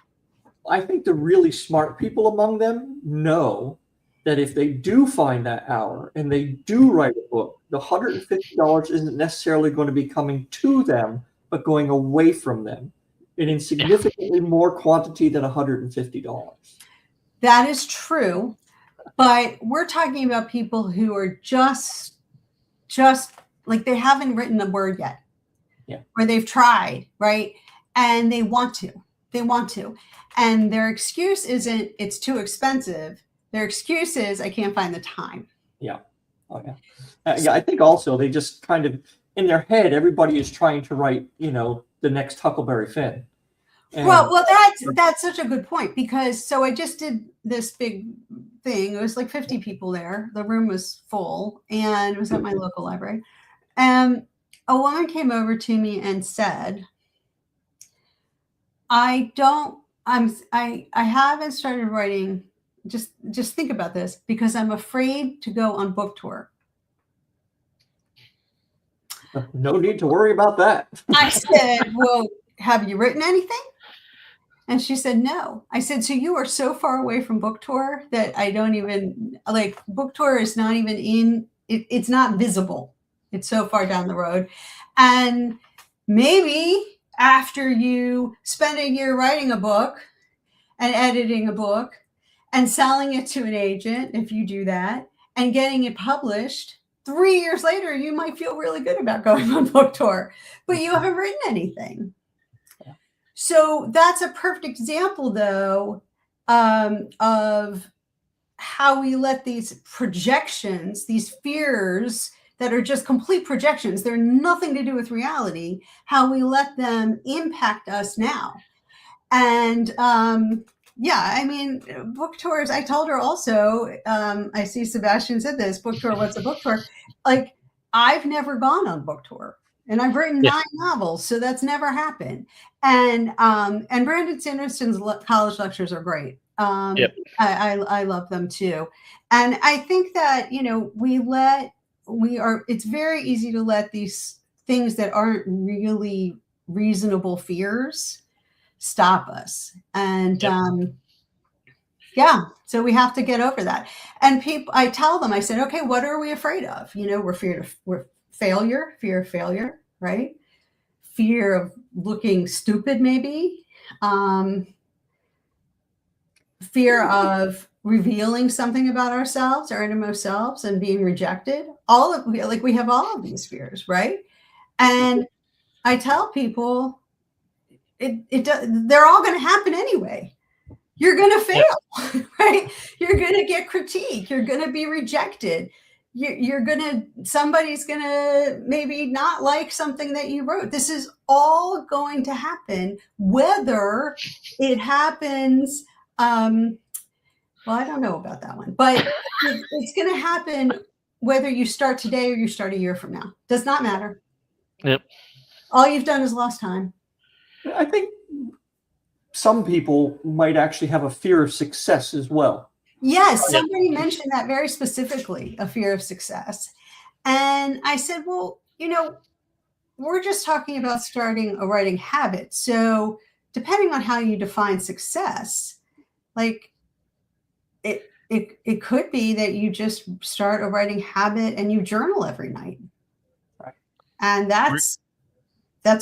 I think the really smart people among them know that if they do find that hour and they do write a book, the $150 isn't necessarily going to be coming to them, but going away from them in significantly more quantity than $150. That is true, but we're talking about people who are just like, they haven't written a word yet. Yeah. Or they've tried, right? And they want to. And their excuse isn't, it's too expensive. Their excuse is, I can't find the time. Yeah. Oh, yeah. Yeah. I think also they just kind of, in their head, everybody is trying to write, you know, the next Huckleberry Finn. And well, that's such a good point, because so I just did this big thing. It was like 50 people there. The room was full, and it was at my local library. And a woman came over to me and said, I haven't started writing. Just think about this, because I'm afraid to go on book tour. No need to worry about that. I said, well, have you written anything? And she said, no. I said, so you are so far away from book tour that I don't even, like, book tour is not even it's not visible. It's so far down the road. And maybe after you spend a year writing a book and editing a book and selling it to an agent, if you do that, and getting it published, 3 years later, you might feel really good about going on book tour, but you haven't written anything. So that's a perfect example, though, of how we let these projections, these fears that are just complete projections, they're nothing to do with reality, how we let them impact us now. And yeah, I mean, book tours, I told her also, I see Sebastian said this, book tour, what's a book tour? Like, I've never gone on book tour. And I've written 9 novels, so that's never happened. And Brandon Sanderson's college lectures are great. I love them too. And I think that, you know, it's very easy to let these things that aren't really reasonable fears stop us. And so we have to get over that. And I tell them, I said, okay, what are we afraid of? You know, we're fear of failure, right? Fear of looking stupid, maybe. Fear of revealing something about ourselves, our innermost selves, and being rejected. We have all of these fears, right? And I tell people, they're all going to happen anyway. You're going to fail, right? You're going to get critique. You're going to be rejected. Somebody's going to maybe not like something that you wrote. This is all going to happen, whether it happens. Well, I don't know about that one, but it's going to happen whether you start today or you start a year from now. Does not matter. Yep. All you've done is lost time. I think some people might actually have a fear of success as well. Yes, somebody mentioned that very specifically, a fear of success. And I said, well, you know, we're just talking about starting a writing habit. So depending on how you define success, like it could be that you just start a writing habit and you journal every night. Right. And that's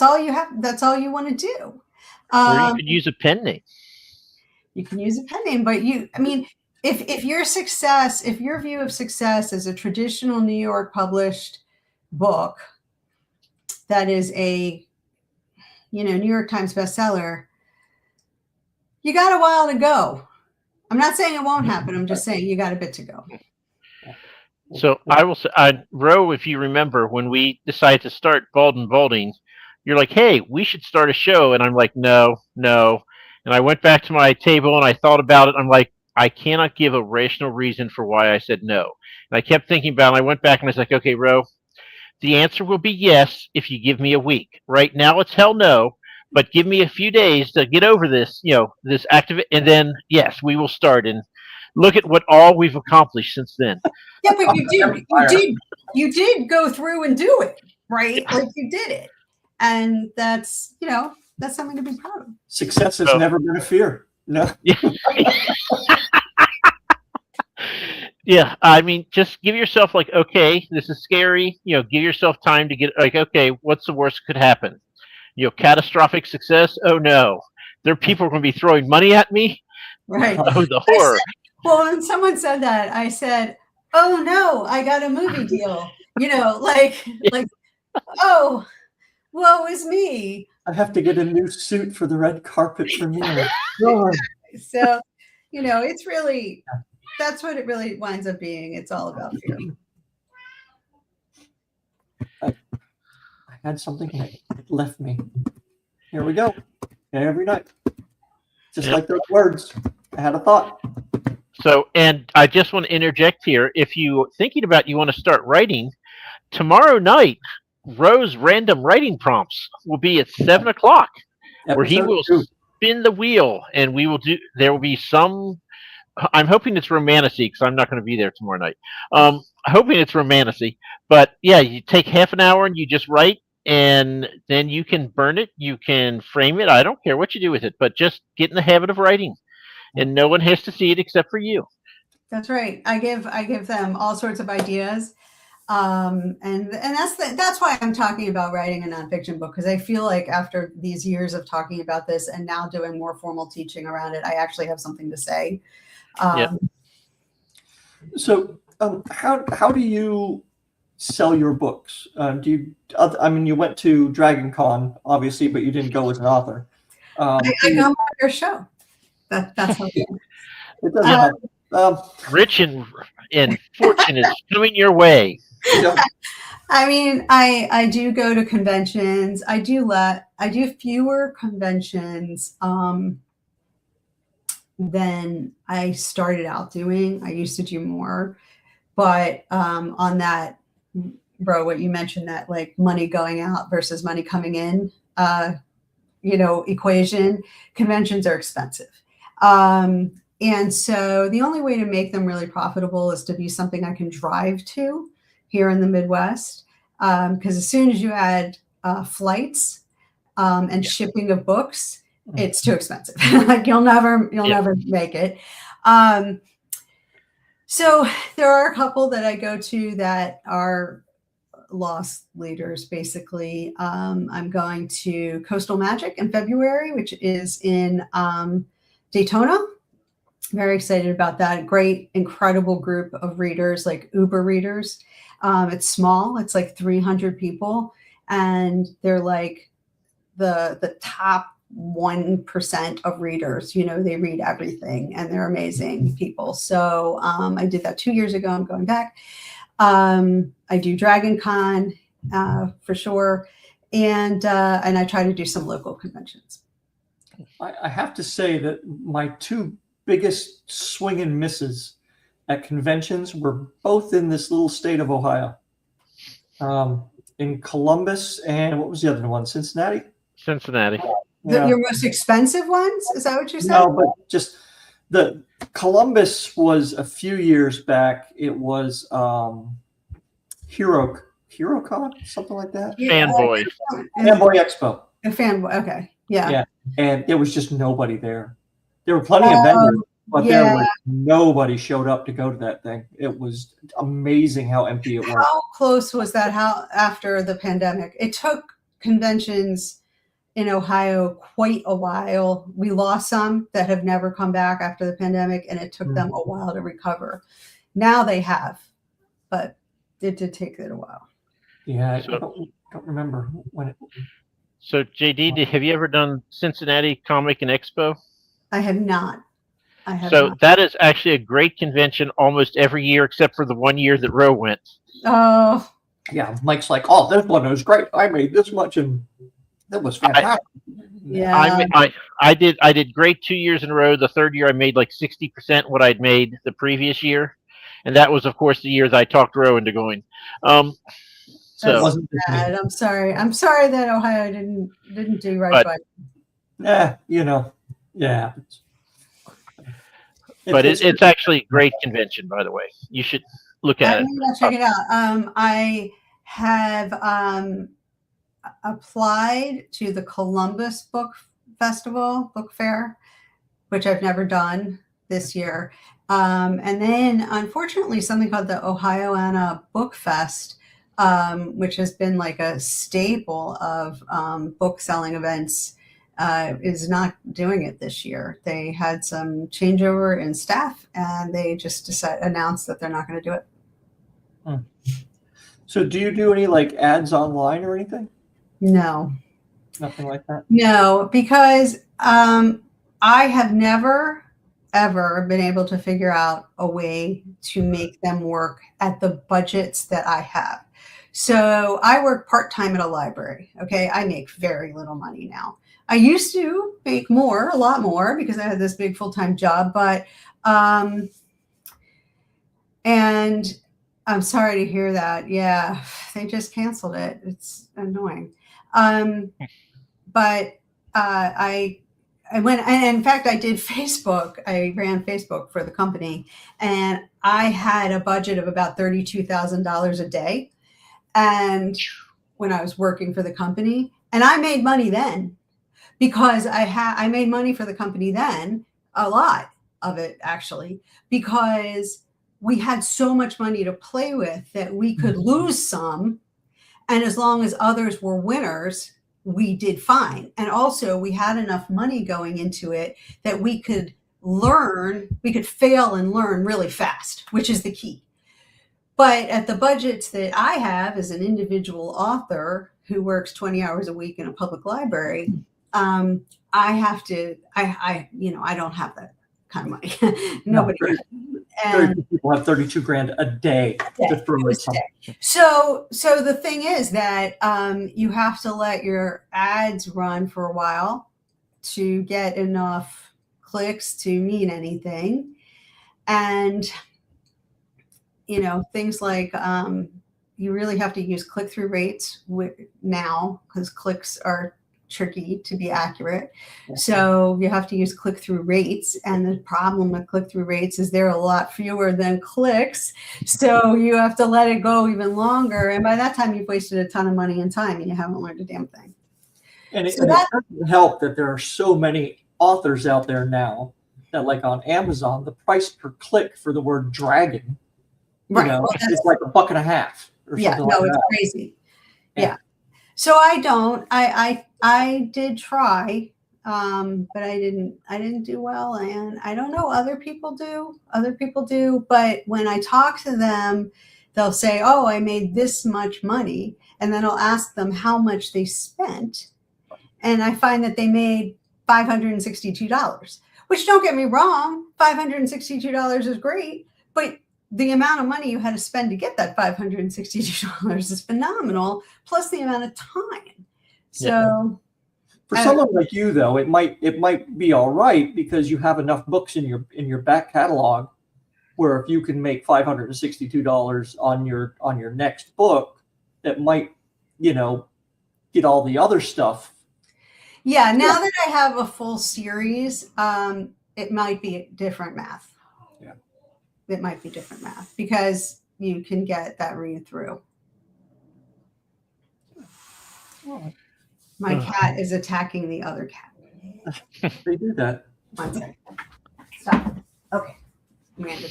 all you have. That's all you want to do. Or you could use a pen name. You can use a pen name, but if your view of success is a traditional New York published book that is a, New York Times bestseller, you got a while to go. I'm not saying it won't happen. I'm just saying you got a bit to go. So I will say, Ro, if you remember, when we decided to start Bald&Balding, you're like, hey, we should start a show. And I'm like, no. And I went back to my table and I thought about it. I'm like, I cannot give a rational reason for why I said no. And I kept thinking about it. And I went back and I was like, okay, Ro, the answer will be yes if you give me a week. Right now it's hell no, but give me a few days to get over this, this active, and then yes, we will start. And look at what all we've accomplished since then. Yeah, but you did go through and do it, right? Like you did it. And that's something to be proud of. Success has never been a fear. No. Yeah, I mean, just give yourself like, okay, this is scary. Give yourself time to get like, okay, what's the worst that could happen? Catastrophic success. Oh no, there are people going to be throwing money at me. Right. Oh, the horror. Well, when someone said that, I said, "Oh no, I got a movie deal." Like, oh, woe is me. I have to get a new suit for the red carpet premiere. So, it's really. That's what it really winds up being. It's all about fear. I had something and it left me. Here we go. Every night. Just like those words. I had a thought. So, and I just want to interject here. If you're thinking about you want to start writing, tomorrow night, Ro's random writing prompts will be at 7:00, where he will spin the wheel and there will be some. I'm hoping it's romantasy because I'm not going to be there tomorrow night. Hoping it's romantasy, but yeah, you take half an hour and you just write, and then you can burn it, you can frame it. I don't care what you do with it, but just get in the habit of writing, and no one has to see it except for you. That's right. I give them all sorts of ideas. And that's why I'm talking about writing a nonfiction book, because I feel like after these years of talking about this and now doing more formal teaching around it, I actually have something to say. Yep. So how do you sell your books? Do you? I mean, you went to Dragon Con, obviously, but you didn't go as an author. I come on your show. That's how it doesn't happen. Rich and fortune is coming your way. I mean, I do go to conventions. I do fewer conventions than I started out doing. I used to do more, but on that, bro, what you mentioned, that like money going out versus money coming in, equation, conventions are expensive. And so the only way to make them really profitable is to be something I can drive to here in the Midwest. Because as soon as you add flights and shipping of books, it's too expensive. Like you'll never make it. So there are a couple that I go to that are loss leaders, basically. I'm going to Coastal Magic in February, which is in Daytona. Very excited about that. Great, incredible group of readers, like Uber readers. It's small. It's like 300 people, and they're like the top 1% of readers. They read everything, and they're amazing people. So I did that 2 years ago. I'm going back. I do Dragon Con for sure, and I try to do some local conventions. I have to say that my two biggest swing and misses at conventions were both in this little state of Ohio, in Columbus, and what was the other one? Cincinnati. Yeah. Your most expensive ones? Is that what you said? No, but just the Columbus was a few years back. It was HeroCon, something like that. Fanboy Expo. A fanboy. Okay. Yeah. And there was just nobody there. There were plenty of vendors, but there was nobody showed up to go to that thing. It was amazing how empty it was. How close was that? After the pandemic? It took conventions in Ohio quite a while. We lost some that have never come back after the pandemic, and it took them a while to recover. Now they have, but it did take it a while. Yeah, I don't remember when it. So, JD, have you ever done Cincinnati Comic and Expo? I have not. That is actually a great convention almost every year, except for the 1 year that Roe went. Oh. Yeah, Mike's like, oh, this one was great. I made this much, and that was fantastic. I did great 2 years in a row. The third year, I made like 60% what I'd made the previous year, and that was, of course, the year that I talked Roe into going. That wasn't bad. I'm sorry. I'm sorry that Ohio didn't do right by. Yeah. But it's actually a great convention, by the way. You should look at it. Check it out. I have applied to the Columbus Book Fair, which I've never done this year. And then, unfortunately, something called the Ohioana Book Fest, which has been like a staple of book selling events, is not doing it this year. They had some changeover in staff, and they just announced that they're not going to do it. So do you do any like ads online or anything? No. Nothing like that? No, because I have never, ever been able to figure out a way to make them work at the budgets that I have. So I work part-time at a library. Okay. I make very little money now. I used to make a lot more, because I had this big full-time job, but, and I'm sorry to hear that. Yeah. They just canceled it. It's annoying. But, I went, and in fact, I did Facebook. I ran Facebook for the company, and I had a budget of about $32,000 a day. And when I was working for the company, and I made money then because I made money for the company then, a lot of it actually, because we had so much money to play with that we could lose some, and as long as others were winners, we did fine. And also we had enough money going into it that we could fail and learn really fast, which is the key. But at the budgets that I have as an individual author who works 20 hours a week in a public library, I don't have that kind of money. Nobody. Very few people have 32 grand a day to throw at something. So the thing is that you have to let your ads run for a while to get enough clicks to mean anything. And things like you really have to use click-through rates now because clicks are tricky to be accurate. So you have to use click-through rates. And the problem with click-through rates is they're a lot fewer than clicks. So you have to let it go even longer. And by that time, you've wasted a ton of money and time and you haven't learned a damn thing. And it doesn't help that there are so many authors out there now that, like on Amazon, the price per click for the word dragon, it's like $1.50 or something like that. It's crazy. Yeah. So I did try, but I didn't do well. And I don't know, other people do. But when I talk to them, they'll say, oh, I made this much money. And then I'll ask them how much they spent. And I find that they made $562, which, don't get me wrong, $562 is great, but the amount of money you had to spend to get that $562 is phenomenal, plus the amount of time. So for someone like you, though, it might be all right because you have enough books in your back catalog where if you can make $562 on your next book, that might, get all the other stuff. Yeah, now that I have a full series, it might be different math. It might be different math because you can get that read through. My cat is attacking the other cat. They do that. 1 second. Stop. Okay. Amanda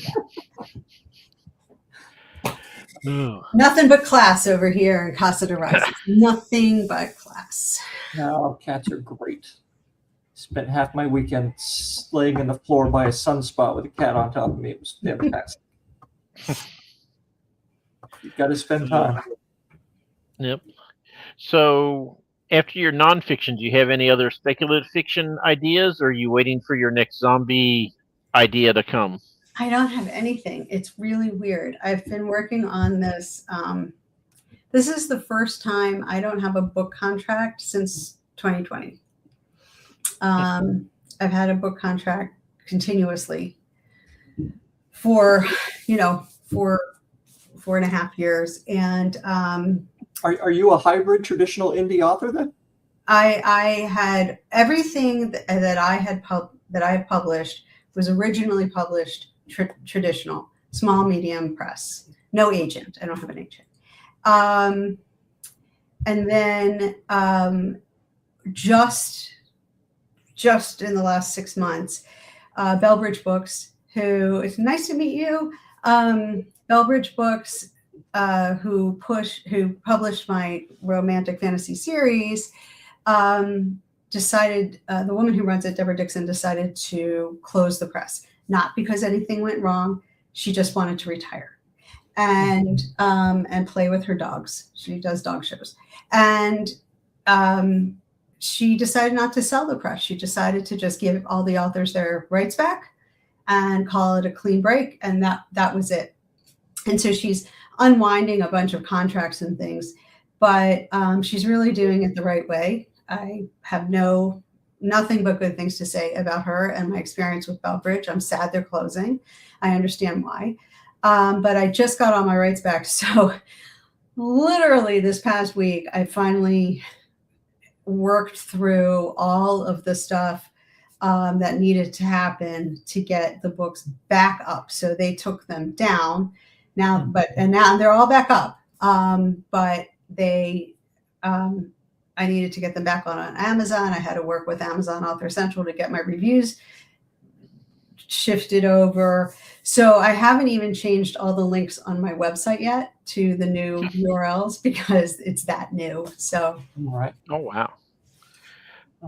down. Nothing but class over here in Casa de Rice. Nothing but class. No, cats are great. Spent half my weekend laying in the floor by a sunspot with a cat on top of me. It was fantastic. You've got to spend time. Yep. So after your nonfiction, do you have any other speculative fiction ideas, or are you waiting for your next zombie idea to come? I don't have anything. It's really weird. I've been working on this. This is the first time I don't have a book contract since 2020. I've had a book contract continuously for 4.5 years. And are you a hybrid traditional indie author then? I had everything that I had published was originally published traditional, small, medium press, no agent. I don't have an agent. And then just in the last 6 months, Bellbridge Books, who it's nice to meet you. Bellbridge Books, who published my romantic fantasy series, decided, the woman who runs it, Deborah Dixon, decided to close the press. Not because anything went wrong. She just wanted to retire and play with her dogs. She does dog shows. And she decided not to sell the press. She decided to just give all the authors their rights back and call it a clean break. And that was it. And so she's unwinding a bunch of contracts and things, but she's really doing it the right way. I have nothing but good things to say about her and my experience with Bellbridge. I'm sad they're closing. I understand why. But I just got all my rights back. So literally this past week, I finally worked through all of the stuff that needed to happen to get the books back up. So they took them down now, now they're all back up. But they I needed to get them back on Amazon. I had to work with Amazon Author Central to get my reviews shifted over. So I haven't even changed all the links on my website yet to the new URLs because it's that new. So All right. Oh wow.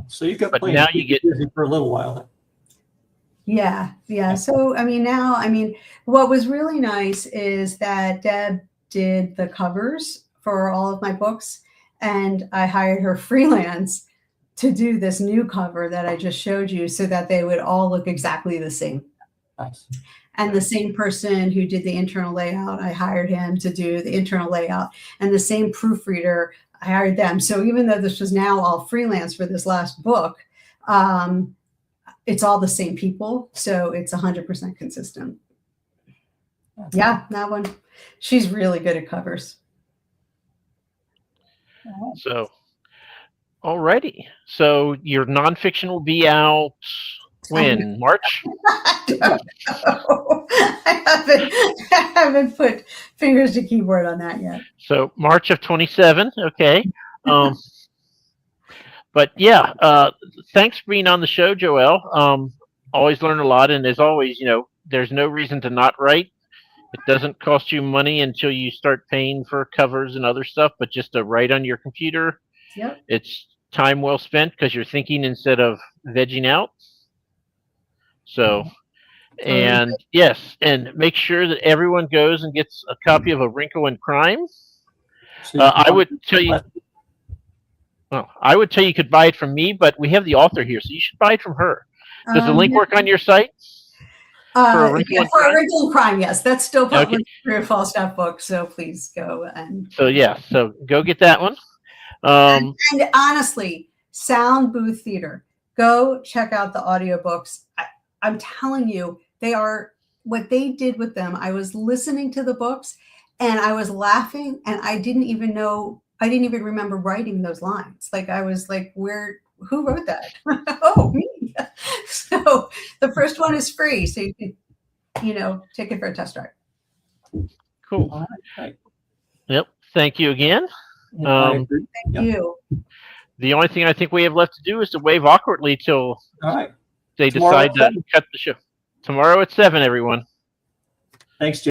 So you've got But plenty now to you keep get- you busy for a little while. Then. yeah. So what was really nice is that Deb did the covers for all of my books, and I hired her freelance to do this new cover that I just showed you so that they would all look exactly the same. Nice. And the same person who did the internal layout, I hired him to do the internal layout. And the same proofreader, I hired them. So even though this was now all freelance for this last book, it's all the same people. So it's 100% consistent. Yeah, that one. She's really good at covers. So, alrighty. So your nonfiction will be out when? March? I haven't put fingers to keyboard on that yet. So March of 27. Okay. But yeah, thanks for being on the show, Joelle. Always learn a lot, and as always, there's no reason to not write. It doesn't cost you money until you start paying for covers and other stuff, but just to write on your computer, Yep. it's time well spent because you're thinking instead of vegging out. So, and yes, and make sure that everyone goes and gets a copy of A Wrinkle in Crime. So I would tell you. Well, I would tell you could buy it from me, but we have the author here, so you should buy it from her. Does the link work on your site? For A Wrinkle in Crime? A Wrinkle in Crime, yes. That's still published Okay. through a Falstaff book, so please go and. So yeah, so go get that one. And honestly, Sound Booth Theater, go check out the audiobooks. I'm telling you, they are what they did with them. I was listening to the books and I was laughing, and I didn't even remember writing those lines. Like I was like, who wrote that? Oh, me. So the first one is free. So you can, take it for a test drive. Cool. All right. Yep. Thank you again. I agree. Thank you. The only thing I think we have left to do is to wave awkwardly till All right. they Tomorrow decide at to cut the show. Tomorrow at 7, everyone. Thanks, Jim.